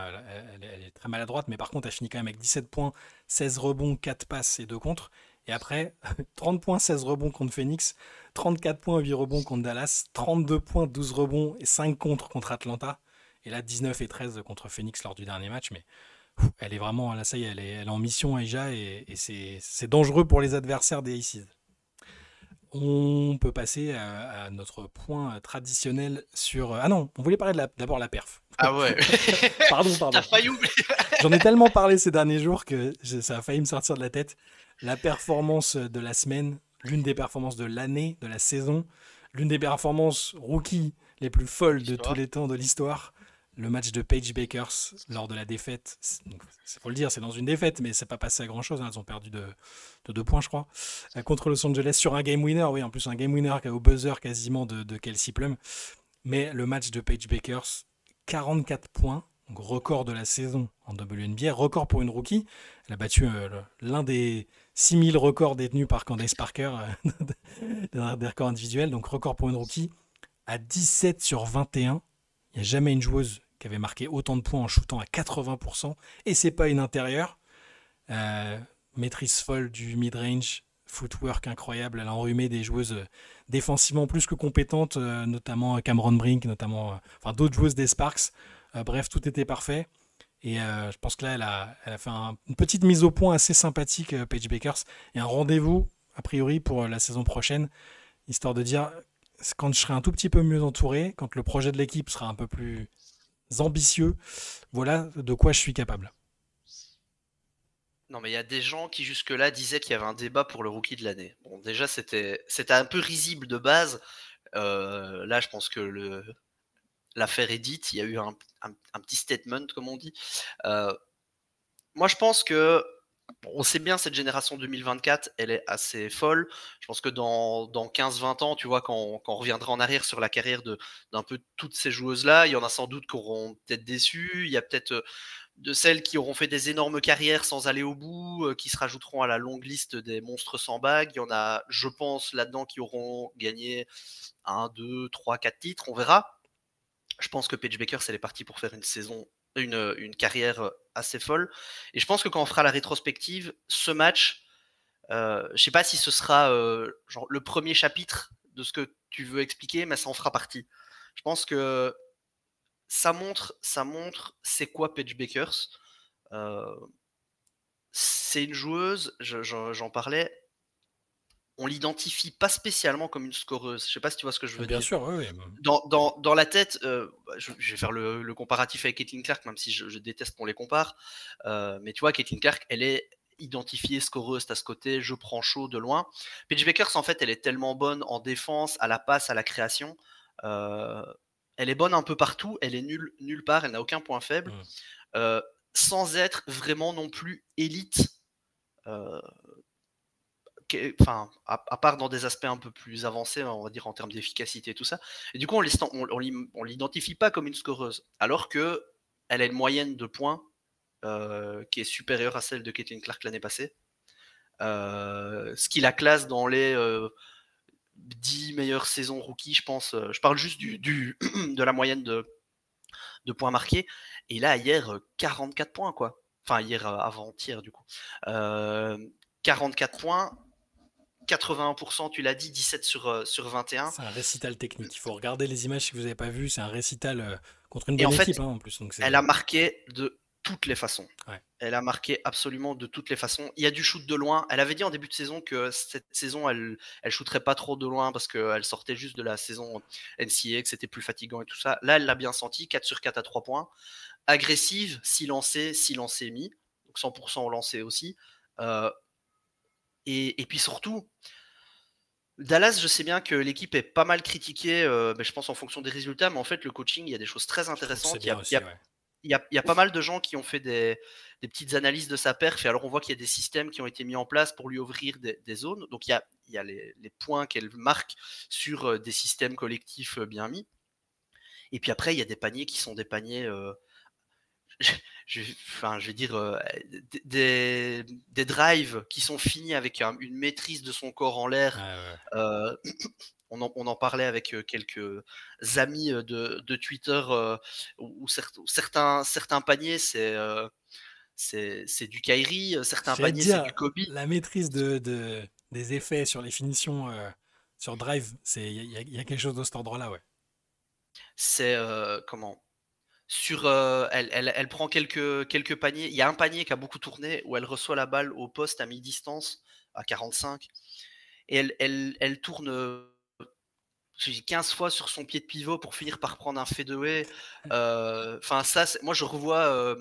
elle est très maladroite, mais par contre elle finit quand même avec 17 points, 16 rebonds, 4 passes et 2 contres. Et après, 30 points, 16 rebonds contre Phoenix, 34 points, 8 rebonds contre Dallas, 32 points, 12 rebonds et 5 contres contre Atlanta. Et là, 19 et 13 contre Phoenix lors du dernier match. Mais elle est vraiment, là, ça y est, elle est en mission Aja et c'est dangereux pour les adversaires des Aces. On peut passer à notre point traditionnel sur. Ah non, on voulait parler d'abord la perf. Ah ouais, Pardon, t'as pardon. failli oublier. J'en ai tellement parlé ces derniers jours que ça a failli me sortir de la tête. La performance de la semaine, l'une des performances de l'année, de la saison, l'une des performances rookie les plus folles de tous L'histoire. les temps de l'histoire. Le match de Paige Bakers lors de la défaite. Il faut le dire, c'est dans une défaite, mais c'est pas passé à grand chose. Hein. Elles ont perdu de 2 points, je crois, contre Los Angeles sur un game winner. Oui, en plus, un game winner au buzzer quasiment de Kelsey Plum. Mais le match de Paige Bakers, 44 points, donc record de la saison en WNBA, record pour une rookie. Elle a battu l'un des 6000 records détenus par Candace Parker, des records individuels, donc record pour une rookie, à 17 sur 21. Il n'y a jamais une joueuse qui avait marqué autant de points en shootant à 80%, et c'est pas une intérieure. Euh, Maîtrise folle du mid-range, footwork incroyable. Elle a enrhumé des joueuses défensivement plus que compétentes, notamment Cameron Brink, notamment enfin, d'autres joueuses des Sparks. Bref, tout était parfait. Et je pense que là, elle a fait une petite mise au point assez sympathique, Paige Bakers, et un rendez-vous, a priori, pour la saison prochaine, histoire de dire, quand je serai un tout petit peu mieux entouré, quand le projet de l'équipe sera un peu plus ambitieux, voilà de quoi je suis capable. Non, mais il y a des gens qui jusque-là disaient qu'il y avait un débat pour le rookie de l'année. Bon, déjà, c'était un peu risible de base. Là, je pense que l'affaire Edith, il y a eu un petit statement, comme on dit. Moi, je pense que on sait bien, cette génération 2024, elle est assez folle. Je pense que dans 15-20 ans, tu vois, quand on reviendra en arrière sur la carrière d'un peu toutes ces joueuses-là, il y en a sans doute qui auront peut-être déçu. Il y a peut-être de celles qui auront fait des énormes carrières sans aller au bout, qui se rajouteront à la longue liste des monstres sans bague. Il y en a, je pense, là-dedans qui auront gagné 1, 2, 3, 4 titres. On verra. Je pense que Paige Bueckers, elle est partie pour faire une carrière assez folle. Et je pense que quand on fera la rétrospective, ce match, je sais pas si ce sera genre le premier chapitre de ce que tu veux expliquer, mais ça en fera partie. Je pense que ça montre c'est quoi Paige Bueckers. C'est une joueuse, j'en parlais, on l'identifie pas spécialement comme une scoreuse. Je sais pas si tu vois ce que je veux Bien dire. sûr, oui. Dans la tête, je vais faire le comparatif avec Caitlin Clark, même si je déteste qu'on les compare. Mais tu vois, Caitlin Clark, elle est identifiée scoreuse, à ce côté, je prends chaud de loin. Paige Bueckers, en fait, elle est tellement bonne en défense, à la passe, à la création. Elle est bonne un peu partout, elle est nulle part, elle n'a aucun point faible. Sans être vraiment non plus élite. Enfin, à part dans des aspects un peu plus avancés, on va dire en termes d'efficacité et tout ça. Et du coup, on l'identifie pas comme une scoreuse, alors que elle a une moyenne de points qui est supérieure à celle de Caitlin Clark l'année passée. Ce qui la classe dans les 10 meilleures saisons rookie, je pense. Je parle juste de la moyenne de points marqués. Et là, hier, 44 points, quoi. Enfin, hier, avant-hier, du coup. 44 points. 81%, tu l'as dit, 17 sur 21. C'est un récital technique. Il faut regarder les images si vous n'avez pas vu. C'est un récital contre une Et bonne en fait, équipe en plus. Donc elle a marqué de toutes les façons. Ouais. Elle a marqué absolument de toutes les façons. Il y a du shoot de loin. Elle avait dit en début de saison que cette saison, elle shooterait pas trop de loin parce qu'elle sortait juste de la saison NCAA, que c'était plus fatigant et tout ça. Là, elle l'a bien senti, 4 sur 4 à 3 points. Agressive, 6 lancés mis. Donc 100% au lancer aussi. Et puis surtout, Dallas, je sais bien que l'équipe est pas mal critiquée, je pense en fonction des résultats, mais en fait, le coaching, il y a des choses très intéressantes. Il y a pas mal de gens qui ont fait des petites analyses de sa perf, et alors on voit qu'il y a des systèmes qui ont été mis en place pour lui ouvrir des zones. Donc il y a les points qu'elle marque sur des systèmes collectifs bien mis. Et puis après, il y a des paniers qui sont des paniers je vais dire des drives qui sont finis avec une maîtrise de son corps en l'air. On en parlait avec quelques amis de Twitter où certains paniers c'est du Kyrie, certains paniers c'est du Kobe. La maîtrise des effets sur les finitions sur Drive, il y a quelque chose de cet ordre-là, ouais. C'est comment elle prend quelques paniers. Il y a un panier qui a beaucoup tourné où elle reçoit la balle au poste à mi-distance, à 45. Et elle tourne 15 fois sur son pied de pivot pour finir par prendre un fadeaway. Enfin, moi, je revois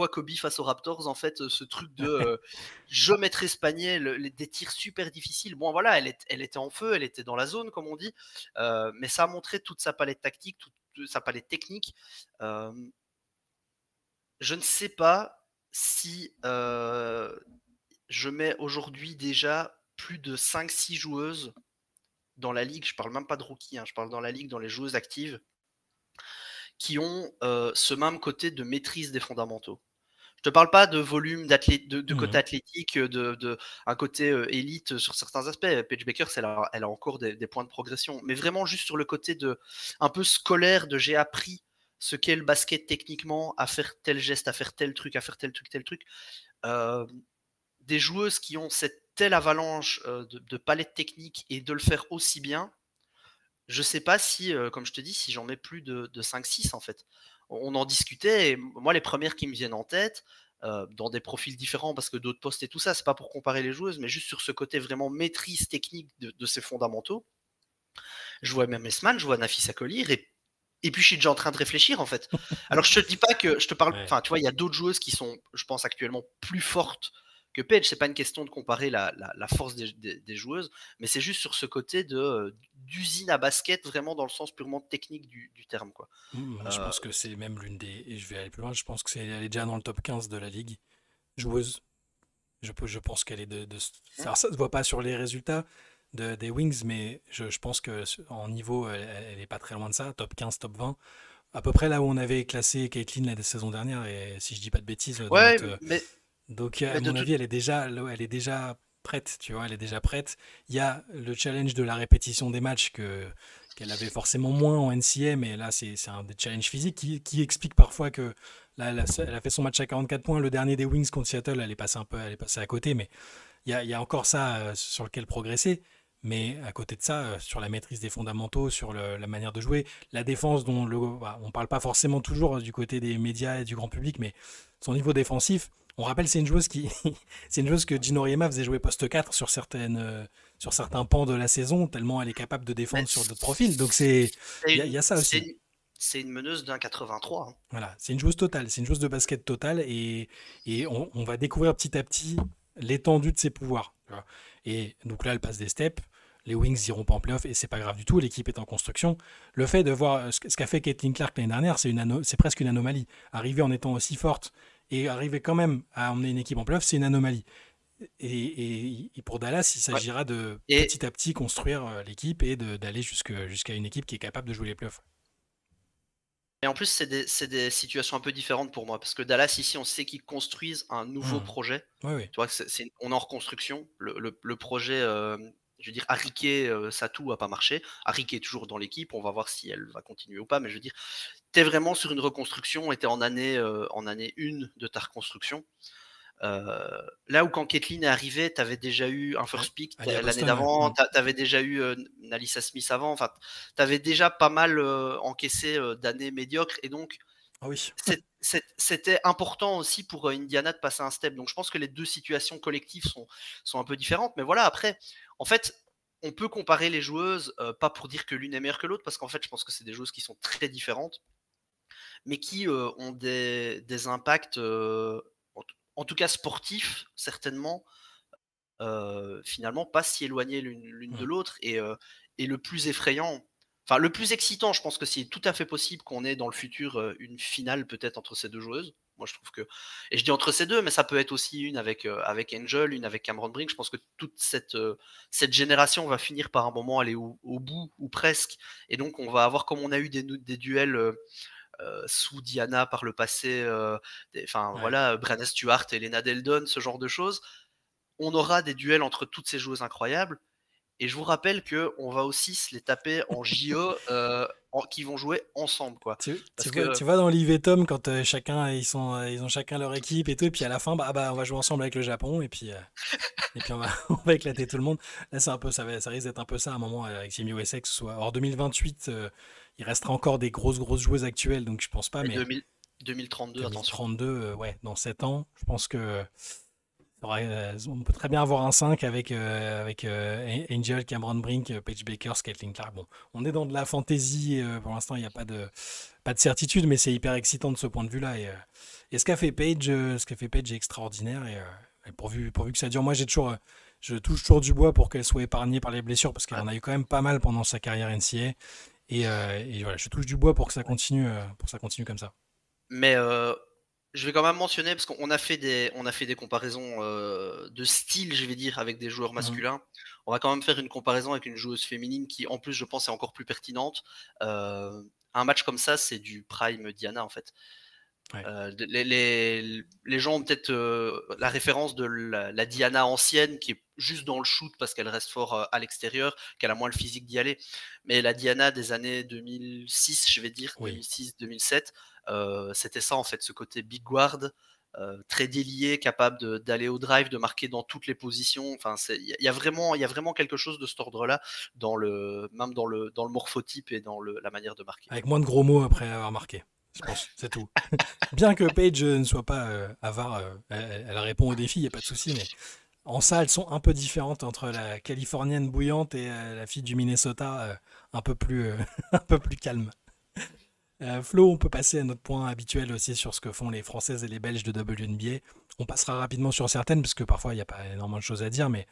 Kobe face aux Raptors, en fait, ce truc de je mettrai ce panier, des tirs super difficiles. Bon, voilà, elle était en feu, elle était dans la zone, comme on dit. Mais ça a montré toute sa palette tactique, toute sa palette technique. Je ne sais pas si je mets aujourd'hui déjà plus de 5-6 joueuses dans la ligue, je parle même pas de rookie, je parle dans la ligue, dans les joueuses actives, qui ont ce même côté de maîtrise des fondamentaux. Je te parle pas de volume, de côté athlétique, un côté élite sur certains aspects. Paige Bueckers, elle a encore des points de progression, mais vraiment juste sur le côté un peu scolaire de j'ai appris ce qu'est le basket techniquement, à faire tel geste, à faire tel truc, tel truc. Des joueuses qui ont cette telle avalanche de palette technique et de le faire aussi bien, je sais pas si, comme je te dis, si j'en mets plus de 5-6 en fait. On en discutait, et moi les premières qui me viennent en tête, dans des profils différents parce que d'autres postes et tout ça, c'est pas pour comparer les joueuses, mais juste sur ce côté vraiment maîtrise technique de ses fondamentaux. Je vois même Esman, je vois Nafisa Collier, et puis je suis déjà en train de réfléchir en fait. Alors je te dis pas que je te parle, enfin tu vois, il y a d'autres joueuses qui sont, je pense actuellement, plus fortes que Paige. C'est pas une question de comparer la force des joueuses, mais c'est juste sur ce côté d'usine à basket, vraiment dans le sens purement technique du terme, quoi. Moi, je pense que c'est même l'une des. Et je vais aller plus loin, je pense que elle est déjà dans le top 15 de la ligue. Joueuse. Je pense qu'elle est Alors, ça se voit pas sur les résultats des Wings, mais je pense que en niveau, elle est pas très loin de ça. Top 15, top 20. À peu près là où on avait classé Caitlin la saison dernière, et si je dis pas de bêtises, dans Ouais, notre. mais, Donc, mais à de mon toute avis, elle est déjà prête, tu vois, elle est déjà prête. Il y a le challenge de la répétition des matchs qu'elle avait forcément moins en NCA, mais là, c'est un des challenges physiques qui explique parfois que là, elle a fait son match à 44 points. Le dernier des Wings contre Seattle, elle est passée à côté, mais il y a encore ça sur lequel progresser. Mais à côté de ça, sur la maîtrise des fondamentaux, sur la manière de jouer, la défense dont on parle pas forcément toujours du côté des médias et du grand public, mais son niveau défensif, on rappelle, c'est une joueuse c'est une joueuse que Gino Riema faisait jouer poste 4 sur certains pans de la saison, tellement elle est capable de mais défendre sur d'autres profils. Donc il y a ça aussi. c'est une meneuse d'un 83, hein. Voilà, c'est une joueuse totale, c'est une joueuse de basket totale et on va découvrir petit à petit l'étendue de ses pouvoirs. Tu vois. Et donc là, elle passe des steps. Les Wings iront pas en playoff et c'est pas grave du tout. L'équipe est en construction. Le fait de voir ce qu'a fait Caitlin Clark l'année dernière, c'est presque une anomalie. Arriver en étant aussi forte et arriver quand même à emmener une équipe en playoff, c'est une anomalie. Et pour Dallas, il Ouais. s'agira de Et, petit à petit construire l'équipe et d'aller jusqu'à une équipe qui est capable de jouer les playoffs. et en plus, c'est des situations un peu différentes pour moi, parce que Dallas, ici, on sait qu'ils construisent un nouveau Mmh. projet. Oui, oui. Tu vois, on est en reconstruction. Le projet, je veux dire, Ariké, Satou a pas marché. Ariké est toujours dans l'équipe. On va voir si elle va continuer ou pas. Mais je veux dire, tu es vraiment sur une reconstruction et tu es en année 1 de ta reconstruction. Là où quand Caitlin est arrivée, tu avais déjà eu un first pick Aller à l'année Boston, ouais. d'avant, Mmh. tu avais déjà eu Nalissa Smith avant, enfin, tu avais déjà pas mal encaissé d'années médiocres et donc Ah oui. c'était important aussi pour Indiana de passer un step. Donc je pense que les deux situations collectives sont un peu différentes, mais voilà, après, en fait, on peut comparer les joueuses, pas pour dire que l'une est meilleure que l'autre, parce qu'en fait, je pense que c'est des joueuses qui sont très différentes, mais qui ont des impacts, en tout cas sportifs, certainement, finalement pas si éloignés l'une de Mmh. l'autre. Et le plus effrayant, enfin le plus excitant, je pense que c'est tout à fait possible qu'on ait dans le futur une finale peut-être entre ces deux joueuses. Moi, je trouve que, et je dis entre ces deux, mais ça peut être aussi une avec Angel, une avec Cameron Brink. Je pense que toute cette génération va finir par un moment aller au bout, ou presque. Et donc, on va avoir, comme on a eu des duels sous Diana par le passé, enfin Ouais. voilà, Brené Stewart et Lena Deldon, ce genre de choses. On aura des duels entre toutes ces joueuses incroyables. Et je vous rappelle qu'on va aussi se les taper en JO qui vont jouer ensemble, quoi. Tu Parce vois, que tu vois dans l'Yves et Tom quand ils ont chacun leur équipe et tout, et puis à la fin, on va jouer ensemble avec le Japon, et puis on va éclater tout le monde. Là, c'est un peu, ça risque d'être un peu ça à un moment avec Team USA, que ce soit. Or, 2028, il restera encore des grosses joueuses actuelles, donc je pense pas, et mais 2032, attention. 2032, ouais, dans 7 ans, je pense que on peut très bien avoir un 5 avec Angel, Cameron Brink, Paige Bakers, Caitlin Clark. Bon, on est dans de la fantasy, pour l'instant, il n'y a pas de certitude, mais c'est hyper excitant de ce point de vue-là. Et ce qu'a fait Paige est extraordinaire. Et pourvu que ça dure, moi, je touche toujours du bois pour qu'elle soit épargnée par les blessures, parce qu'elle Ouais. en a eu quand même pas mal pendant sa carrière NCAA. Et voilà, je touche du bois pour que ça continue, comme ça. Mais je vais quand même mentionner, parce qu'on a fait des comparaisons de style, je vais dire, avec des joueurs Mhm. masculins. On va quand même faire une comparaison avec une joueuse féminine qui, en plus, je pense, est encore plus pertinente. Un match comme ça, c'est du prime Diana, en fait. Ouais. Les gens ont peut-être la référence de la Diana ancienne qui est juste dans le shoot parce qu'elle reste fort à l'extérieur, qu'elle a moins le physique d'y aller. Mais la Diana des années 2006, je vais dire, Oui. 2006-2007, c'était ça en fait, ce côté big guard, très délié, capable d'aller au drive, de marquer dans toutes les positions. Enfin, il y a vraiment quelque chose de cet ordre-là, même dans le morphotype et dans la manière de marquer. Avec moins de gros mots après avoir marqué. Je pense, c'est tout. Bien que Paige ne soit pas avare, elle répond aux défis, il n'y a pas de souci, mais en ça, elles sont un peu différentes entre la californienne bouillante et la fille du Minnesota un peu plus, un peu plus calme. Flo, on peut passer à notre point habituel aussi sur ce que font les Françaises et les Belges de WNBA. On passera rapidement sur certaines, parce que parfois il n'y a pas énormément de choses à dire, mais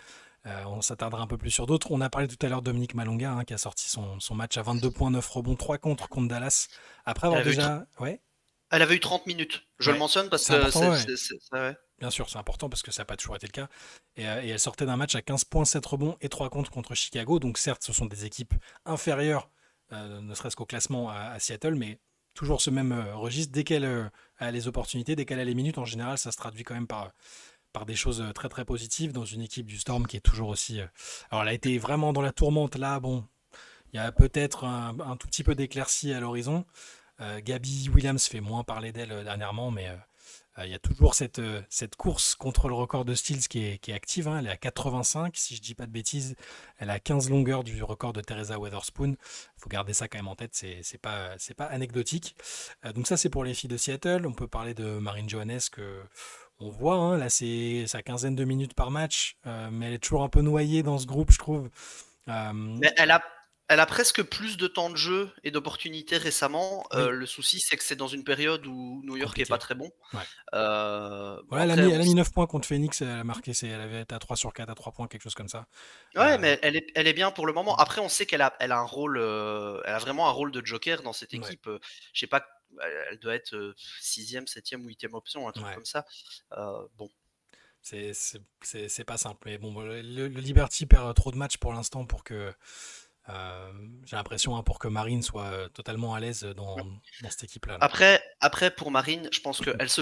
on s'attardera un peu plus sur d'autres. On a parlé tout à l'heure de Dominique Malonga, hein, qui a sorti son match à 22 points, 9 rebonds, 3 contre Dallas. Après Elle avoir avait eu, déjà... Ouais, elle avait eu 30 minutes. Je le ouais. mentionne parce C'est que important, ouais. ouais. Bien sûr, c'est important parce que ça n'a pas toujours été le cas. Et elle sortait d'un match à 15 points, 7 rebonds et 3 contre Chicago. Donc certes, ce sont des équipes inférieures, ne serait-ce qu'au classement à Seattle, mais toujours ce même registre. Dès qu'elle a les opportunités, dès qu'elle a les minutes, en général, ça se traduit quand même par des choses très très positives dans une équipe du Storm qui est toujours aussi... Alors elle a été vraiment dans la tourmente là, bon, il y a peut-être un tout petit peu d'éclaircie à l'horizon. Gabby Williams fait moins parler d'elle dernièrement, mais il y a toujours cette course contre le record de steals qui est active, hein. Elle est à 85, si je dis pas de bêtises. Elle a 15 longueurs du record de Teresa Weatherspoon. Il faut garder ça quand même en tête, c'est pas anecdotique. Donc ça, c'est pour les filles de Seattle. On peut parler de Marine Johannes, que on voit, hein, là, c'est sa quinzaine de minutes par match, mais elle est toujours un peu noyée dans ce groupe, je trouve. Euh, Mais elle a presque plus de temps de jeu et d'opportunités récemment. oui, Le souci, c'est que c'est dans une période où New York est pas compliqué. très bon. Ouais. Bon, Voilà, après, elle a mis 9 points contre Phoenix, elle a marqué, elle avait été à 3 sur 4 à 3 points, quelque chose comme ça. ouais, Euh, mais elle est bien pour le moment. Après, on sait qu'elle a un rôle, elle a vraiment un rôle de joker dans cette ouais, équipe. Je sais pas, elle doit être sixième, septième ou huitième option, un truc ouais. comme ça. Bon, C'est pas simple. Mais bon, le Liberty perd trop de matchs pour l'instant pour que. J'ai l'impression, hein, pour que Marine soit totalement à l'aise dans cette équipe-là, là. après, pour Marine, je pense elle se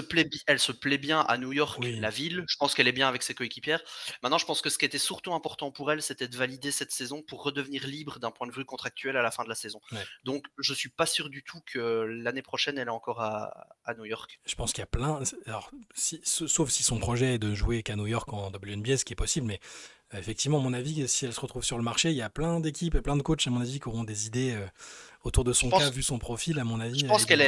plaît bien à New York, Oui, la ville. Je pense qu'elle est bien avec ses coéquipières. Maintenant, je pense que ce qui était surtout important pour elle, c'était de valider cette saison pour redevenir libre d'un point de vue contractuel à la fin de la saison. ouais. Donc, je suis pas sûr du tout que l'année prochaine, elle est encore à New York. Je pense qu'il y a plein. Alors, sauf si son projet est de jouer qu'à New York en WNBA, ce qui est possible, mais effectivement, à mon avis, si elle se retrouve sur le marché, il y a plein d'équipes et plein de coachs, à mon avis, qui auront des idées autour de Je son cas, pense, vu son profil. À mon je avis, elle pense est qu'elle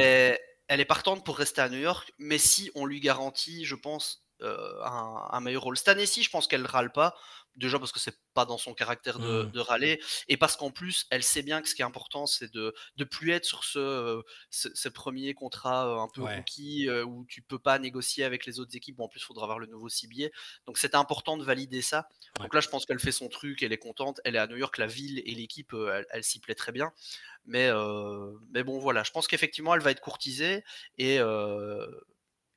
bien. est partante pour rester à New York, mais si on lui garantit, je pense, un meilleur rôle. Cette année-ci, je pense qu'elle râle pas. Déjà parce que c'est pas dans son caractère Hmm, de râler, et parce qu'en plus, elle sait bien que ce qui est important, c'est de plus être sur ce premier contrat un peu ouais, rookie où tu peux pas négocier avec les autres équipes. Bon, en plus, il faudra avoir le nouveau CBA. Donc c'était important de valider ça. ouais. Donc là, je pense qu'elle fait son truc, elle est contente. Elle est à New York, la ville et l'équipe, elle s'y plaît très bien. Mais bon, voilà, je pense qu'effectivement, elle va être courtisée et, euh,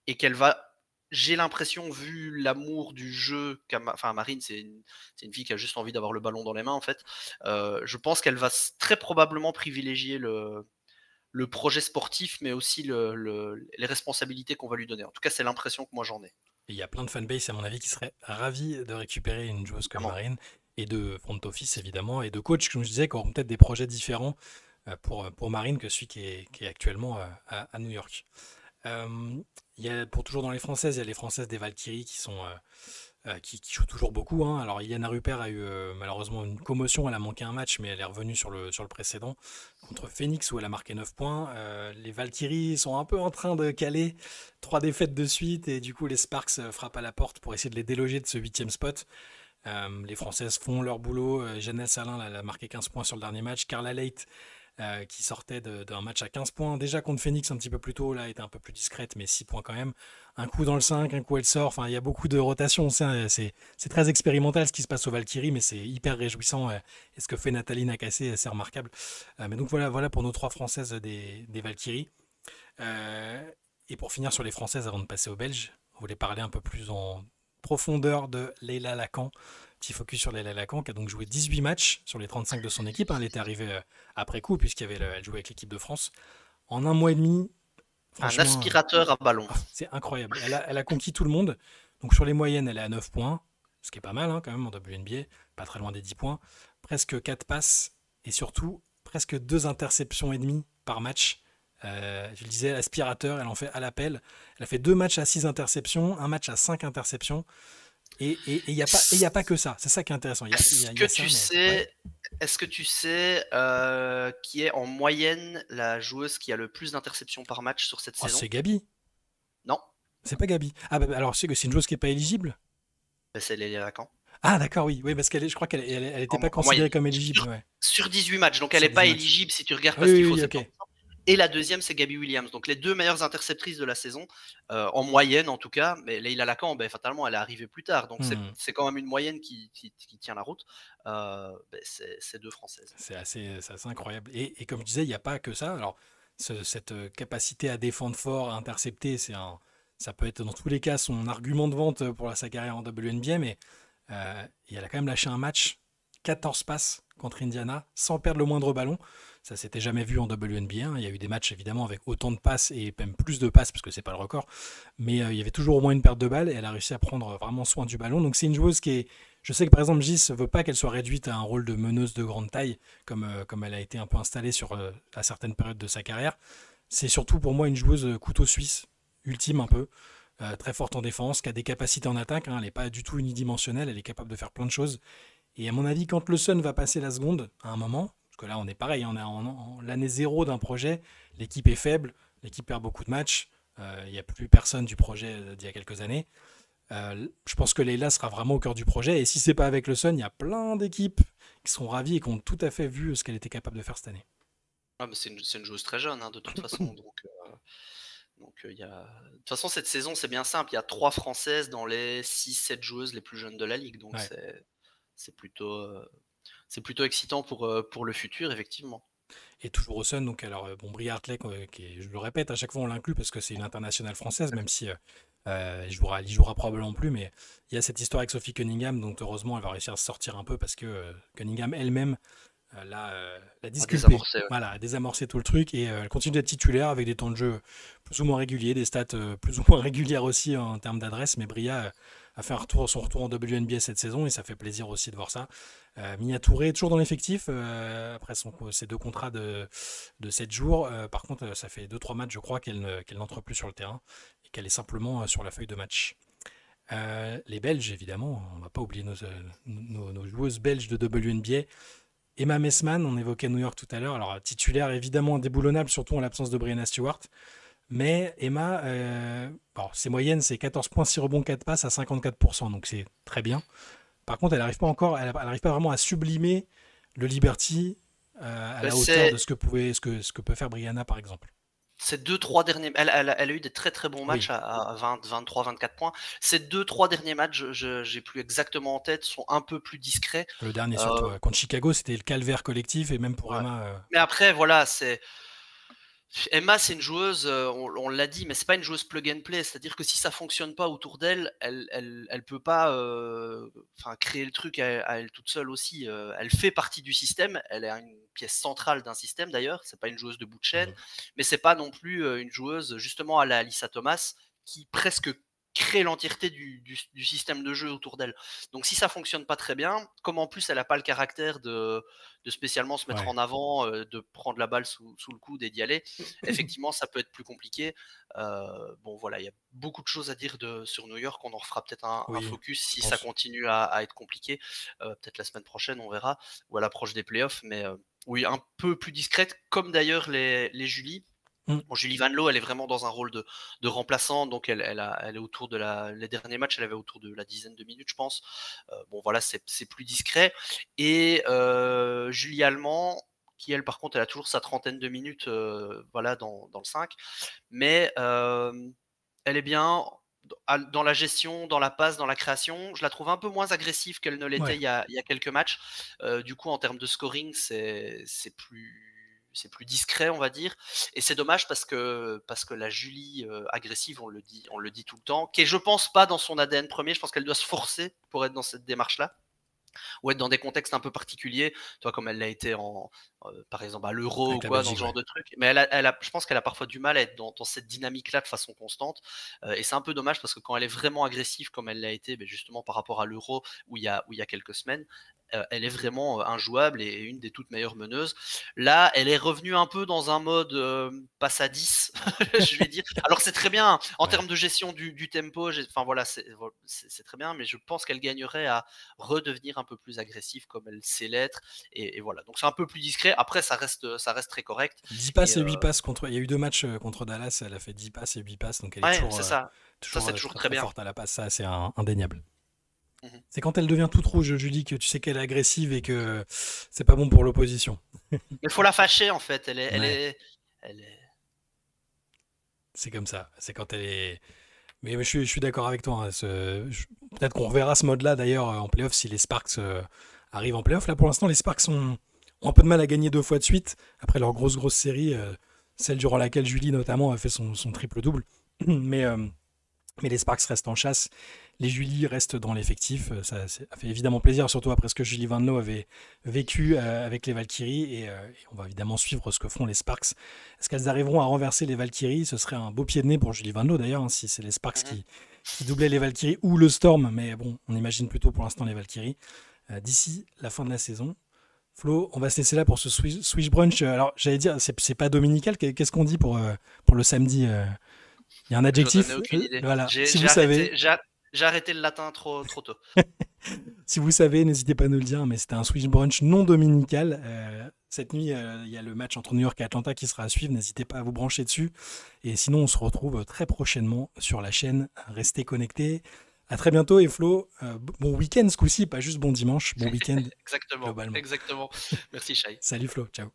et qu'elle va. J'ai l'impression, vu l'amour du jeu, enfin Marine, c'est une fille qui a juste envie d'avoir le ballon dans les mains en fait. Je pense qu'elle va très probablement privilégier le projet sportif, mais aussi les responsabilités qu'on va lui donner. En tout cas, c'est l'impression que moi j'en ai. Et il y a plein de fanbase, à mon avis, qui seraient ravis de récupérer une joueuse comme Évidemment. Marine, et de front office, évidemment, et de coach, comme je disais, qui auront peut-être des projets différents pour Marine que celui qui est actuellement à New York. Il y a, pour toujours dans les Françaises, il y a les Françaises des Valkyries qui jouent toujours beaucoup, hein. Alors, Iliana Rupert a eu malheureusement une commotion, elle a manqué un match, mais elle est revenue sur le précédent contre Phoenix où elle a marqué 9 points. Les Valkyries sont un peu en train de caler 3 défaites de suite et du coup les Sparks frappent à la porte pour essayer de les déloger de ce huitième spot. Les Françaises font leur boulot. Janelle Salin elle a marqué 15 points sur le dernier match. Carla Leight qui sortait d'un match à 15 points. Déjà contre Phoenix un petit peu plus tôt, là, était un peu plus discrète, mais 6 points quand même. Un coup dans le 5, un coup elle sort. Enfin, il y a beaucoup de rotation. C'est très expérimental ce qui se passe aux Valkyries, mais c'est hyper réjouissant. Et ce que fait Nathalie Nakassé, c'est remarquable. Mais donc voilà pour nos 3 Françaises des Valkyries. Et pour finir sur les Françaises, avant de passer aux Belges, on voulait parler un peu plus en profondeur de Leila Lacan. Petit focus sur Leila Lacan, qui a donc joué 18 matchs sur les 35 de son équipe, hein. Elle était arrivée après coup, elle jouait avec l'équipe de France. En un mois et demi, Un franchement, aspirateur à ballon. c'est incroyable. Elle a conquis tout le monde. Donc sur les moyennes, elle est à 9 points, ce qui est pas mal, hein, quand même en WNBA, pas très loin des 10 points. Presque 4 passes et surtout presque 2 interceptions et demie par match. Je le disais, l'aspirateur, elle en fait à l'appel. Elle a fait 2 matchs à 6 interceptions, un match à 5 interceptions. Et il n'y a, y a pas que ça. C'est ça qui est intéressant. Il y a, y a- Est-ce y que a ça, tu mais ouais. sais, est-ce que tu sais qui est en moyenne la joueuse qui a le plus d'interceptions par match sur cette Oh, saison? c'est Gabi. Non, C'est pas Gabi. Ah, bah, alors c'est que c'est une joueuse qui n'est pas éligible. c'est Lélia Lacan. Ah, d'accord, oui. Oui, parce je crois qu'elle elle était pas En moyenne. considérée comme éligible. Sur, Ouais. sur 18 matchs, donc elle Sur n'est pas 10 matchs. éligible si tu regardes Ah, parce oui, qu'il oui, faut oui, 70. ok. Et la deuxième, c'est Gabby Williams. Donc les deux meilleures interceptrices de la saison, en moyenne en tout cas. Mais Leila Lacan, fatalement, elle est arrivée plus tard. Donc c'est quand même une moyenne qui tient la route. C'est deux Françaises. C'est assez incroyable. Et comme je disais, il n'y a pas que ça. Alors, cette capacité à défendre fort, à intercepter, ça peut être dans tous les cas son argument de vente pour sa carrière en WNBA, mais elle a quand même lâché un match, 14 passes contre Indiana, sans perdre le moindre ballon. Ça s'était jamais vu en WNBA. Il y a eu des matchs évidemment avec autant de passes et même plus de passes parce que c'est pas le record, mais il y avait toujours au moins une perte de balle et elle a réussi à prendre vraiment soin du ballon. Donc c'est une joueuse qui est, je sais que par exemple Gis veut pas qu'elle soit réduite à un rôle de meneuse de grande taille comme elle a été un peu installée à certaines périodes de sa carrière. C'est surtout pour moi une joueuse couteau suisse ultime un peu. Très forte en défense, qui a des capacités en attaque, elle n'est pas du tout unidimensionnelle, elle est capable de faire plein de choses. Et à mon avis, quand le Sun va passer la seconde, à un moment, parce que là on est pareil, on est en l'année zéro d'un projet, l'équipe est faible, l'équipe perd beaucoup de matchs, il n'y a plus personne du projet d'il y a quelques années. Je pense que Leila sera vraiment au cœur du projet, et si c'est pas avec le Sun, il y a plein d'équipes qui seront ravies et qui ont tout à fait vu ce qu'elle était capable de faire cette année. Mais c'est une joueuse très jeune, de toute façon, donc de toute façon, cette saison, c'est bien simple. Il y a 3 Françaises dans les 6-7 joueuses les plus jeunes de la Ligue. Donc, c'est plutôt excitant pour le futur, effectivement. Et toujours au Sun, donc alors, Brie Hartley, je le répète, à chaque fois on l'inclut parce que c'est une internationale française, même si elle jouera probablement plus, mais il y a cette histoire avec Sophie Cunningham, donc heureusement elle va réussir à se sortir un peu parce que Cunningham elle-même l'a disculpé, a désamorcé tout le truc et elle continue d'être titulaire avec des temps de jeu plus ou moins réguliers, des stats plus ou moins régulières aussi en termes d'adresse, mais Bria a fait son retour en WNBA cette saison et ça fait plaisir aussi de voir ça. Mia Touré toujours dans l'effectif après ses 2 contrats de 7 jours. Par contre, ça fait 2-3 matchs, je crois, qu'elle n'entre plus sur le terrain et qu'elle est simplement sur la feuille de match. Les Belges, évidemment, on ne va pas oublier nos joueuses belges de WNBA. Emma Messman, on évoquait New York tout à l'heure, alors titulaire évidemment indéboulonnable, surtout en l'absence de Brianna Stewart. Mais Emma, ses moyennes, c'est 14 points, 6 rebonds, 4 passes à 54%, donc c'est très bien. Par contre, elle n'arrive pas vraiment à sublimer le Liberty à la hauteur de ce que peut faire Brianna, par exemple. Ces 2-3 derniers, elle a eu des très très bons matchs à 20, 23, 24 points. Ces 2-3 derniers matchs, j'ai plus exactement en tête, sont un peu plus discrets. Le dernier surtout, contre Chicago, c'était le calvaire collectif et même pour Emma. Mais après, voilà, Emma, c'est une joueuse, on l'a dit, mais c'est pas une joueuse plug and play. C'est-à-dire que si ça fonctionne pas autour d'elle, elle peut pas créer le truc à elle toute seule aussi. Elle fait partie du système. Elle est une pièce centrale d'un système d'ailleurs. C'est pas une joueuse de bout de chaîne, mais c'est pas non plus une joueuse justement à la Alyssa Thomas qui presque crée l'entièreté du système de jeu autour d'elle. Donc si ça fonctionne pas très bien, comme en plus elle a pas le caractère de spécialement se mettre en avant, de prendre la balle sous le coude et d'y aller, effectivement ça peut être plus compliqué. Bon voilà, il y a beaucoup de choses à dire sur New York, on en refera peut-être un focus si ça continue à être compliqué, peut-être la semaine prochaine on verra, ou à l'approche des playoffs, mais oui, un peu plus discrète, comme d'ailleurs les Julie. Bon, Julie Van Loo, elle est vraiment dans un rôle de remplaçant, donc elle est autour de les derniers matchs, elle avait autour de la dizaine de minutes, je pense. Bon, voilà, c'est plus discret. Et Julie Allemand, qui elle, par contre, elle a toujours sa trentaine de minutes, voilà, dans le 5. Mais elle est bien dans la gestion, dans la passe, dans la création. Je la trouve un peu moins agressive qu'elle ne l'était il y a quelques matchs. Du coup, en termes de scoring, c'est plus discret, on va dire, et c'est dommage parce que la Julie agressive, on le dit tout le temps, qui est, je pense, pas dans son ADN premier. Je pense qu'elle doit se forcer pour être dans cette démarche-là, ou être dans des contextes un peu particuliers, toi, comme elle l'a été par exemple à l'Euro ou quoi, dans ce genre de truc. Mais je pense qu'elle a parfois du mal à être dans cette dynamique-là de façon constante, et c'est un peu dommage parce que quand elle est vraiment agressive comme elle l'a été, justement par rapport à l'Euro où il y a quelques semaines, elle est vraiment injouable et une des toutes meilleures meneuses. Là, elle est revenue un peu dans un mode passe à 10, je vais dire. Alors c'est très bien en termes de gestion du tempo, enfin voilà, c'est très bien, mais je pense qu'elle gagnerait à redevenir un peu plus agressive comme elle sait l'être, et voilà. Donc c'est un peu plus discret. Après, ça reste très correct. 10 passes et 8 passes il y a eu 2 matchs contre Dallas, elle a fait 10 passes et 8 passes, donc elle est toujours, c'est toujours très bien forte à la passe, ça c'est indéniable. C'est quand elle devient toute rouge, Julie, que tu sais qu'elle est agressive et que c'est pas bon pour l'opposition. Il faut la fâcher en fait. Elle C'est comme ça. C'est quand elle est. Mais je suis d'accord avec toi, hein. Peut-être qu'on reverra ce mode-là d'ailleurs en playoff si les Sparks arrivent en playoff. Là, pour l'instant, les Sparks ont un peu de mal à gagner 2 fois de suite après leur grosse série, celle durant laquelle Julie notamment a fait son triple-double. Mais, euh, mais les Sparks restent en chasse. Les Julie restent dans l'effectif. Ça fait évidemment plaisir, surtout après ce que Julie Van Loo avait vécu avec les Valkyries. Et on va évidemment suivre ce que font les Sparks. Est-ce qu'elles arriveront à renverser les Valkyries? Ce serait un beau pied de nez pour Julie Van Loo d'ailleurs, hein, si c'est les Sparks Mhm. qui doublaient les Valkyries ou le Storm. Mais bon, on imagine plutôt pour l'instant les Valkyries. D'ici la fin de la saison. Flo, on va se laisser là pour ce Swish Brunch. Alors, j'allais dire, c'est pas dominical. Qu'est-ce qu'on dit pour le samedi? Il y a un J'en ai adjectif. aucune idée. Voilà. J'ai Si j'ai vous savez, arrêté, j'ai arrêté le latin trop tôt. si vous savez, n'hésitez pas à nous le dire. Mais c'était un Swish Brunch non dominical. Cette nuit, il y a le match entre New York et Atlanta qui sera à suivre. N'hésitez pas à vous brancher dessus. Et sinon, on se retrouve très prochainement sur la chaîne. Restez connectés. À très bientôt. Et Flo, bon week-end ce coup-ci, pas juste bon dimanche. Bon week-end Exactement, globalement. exactement. Merci, Shai. Salut Flo. Ciao.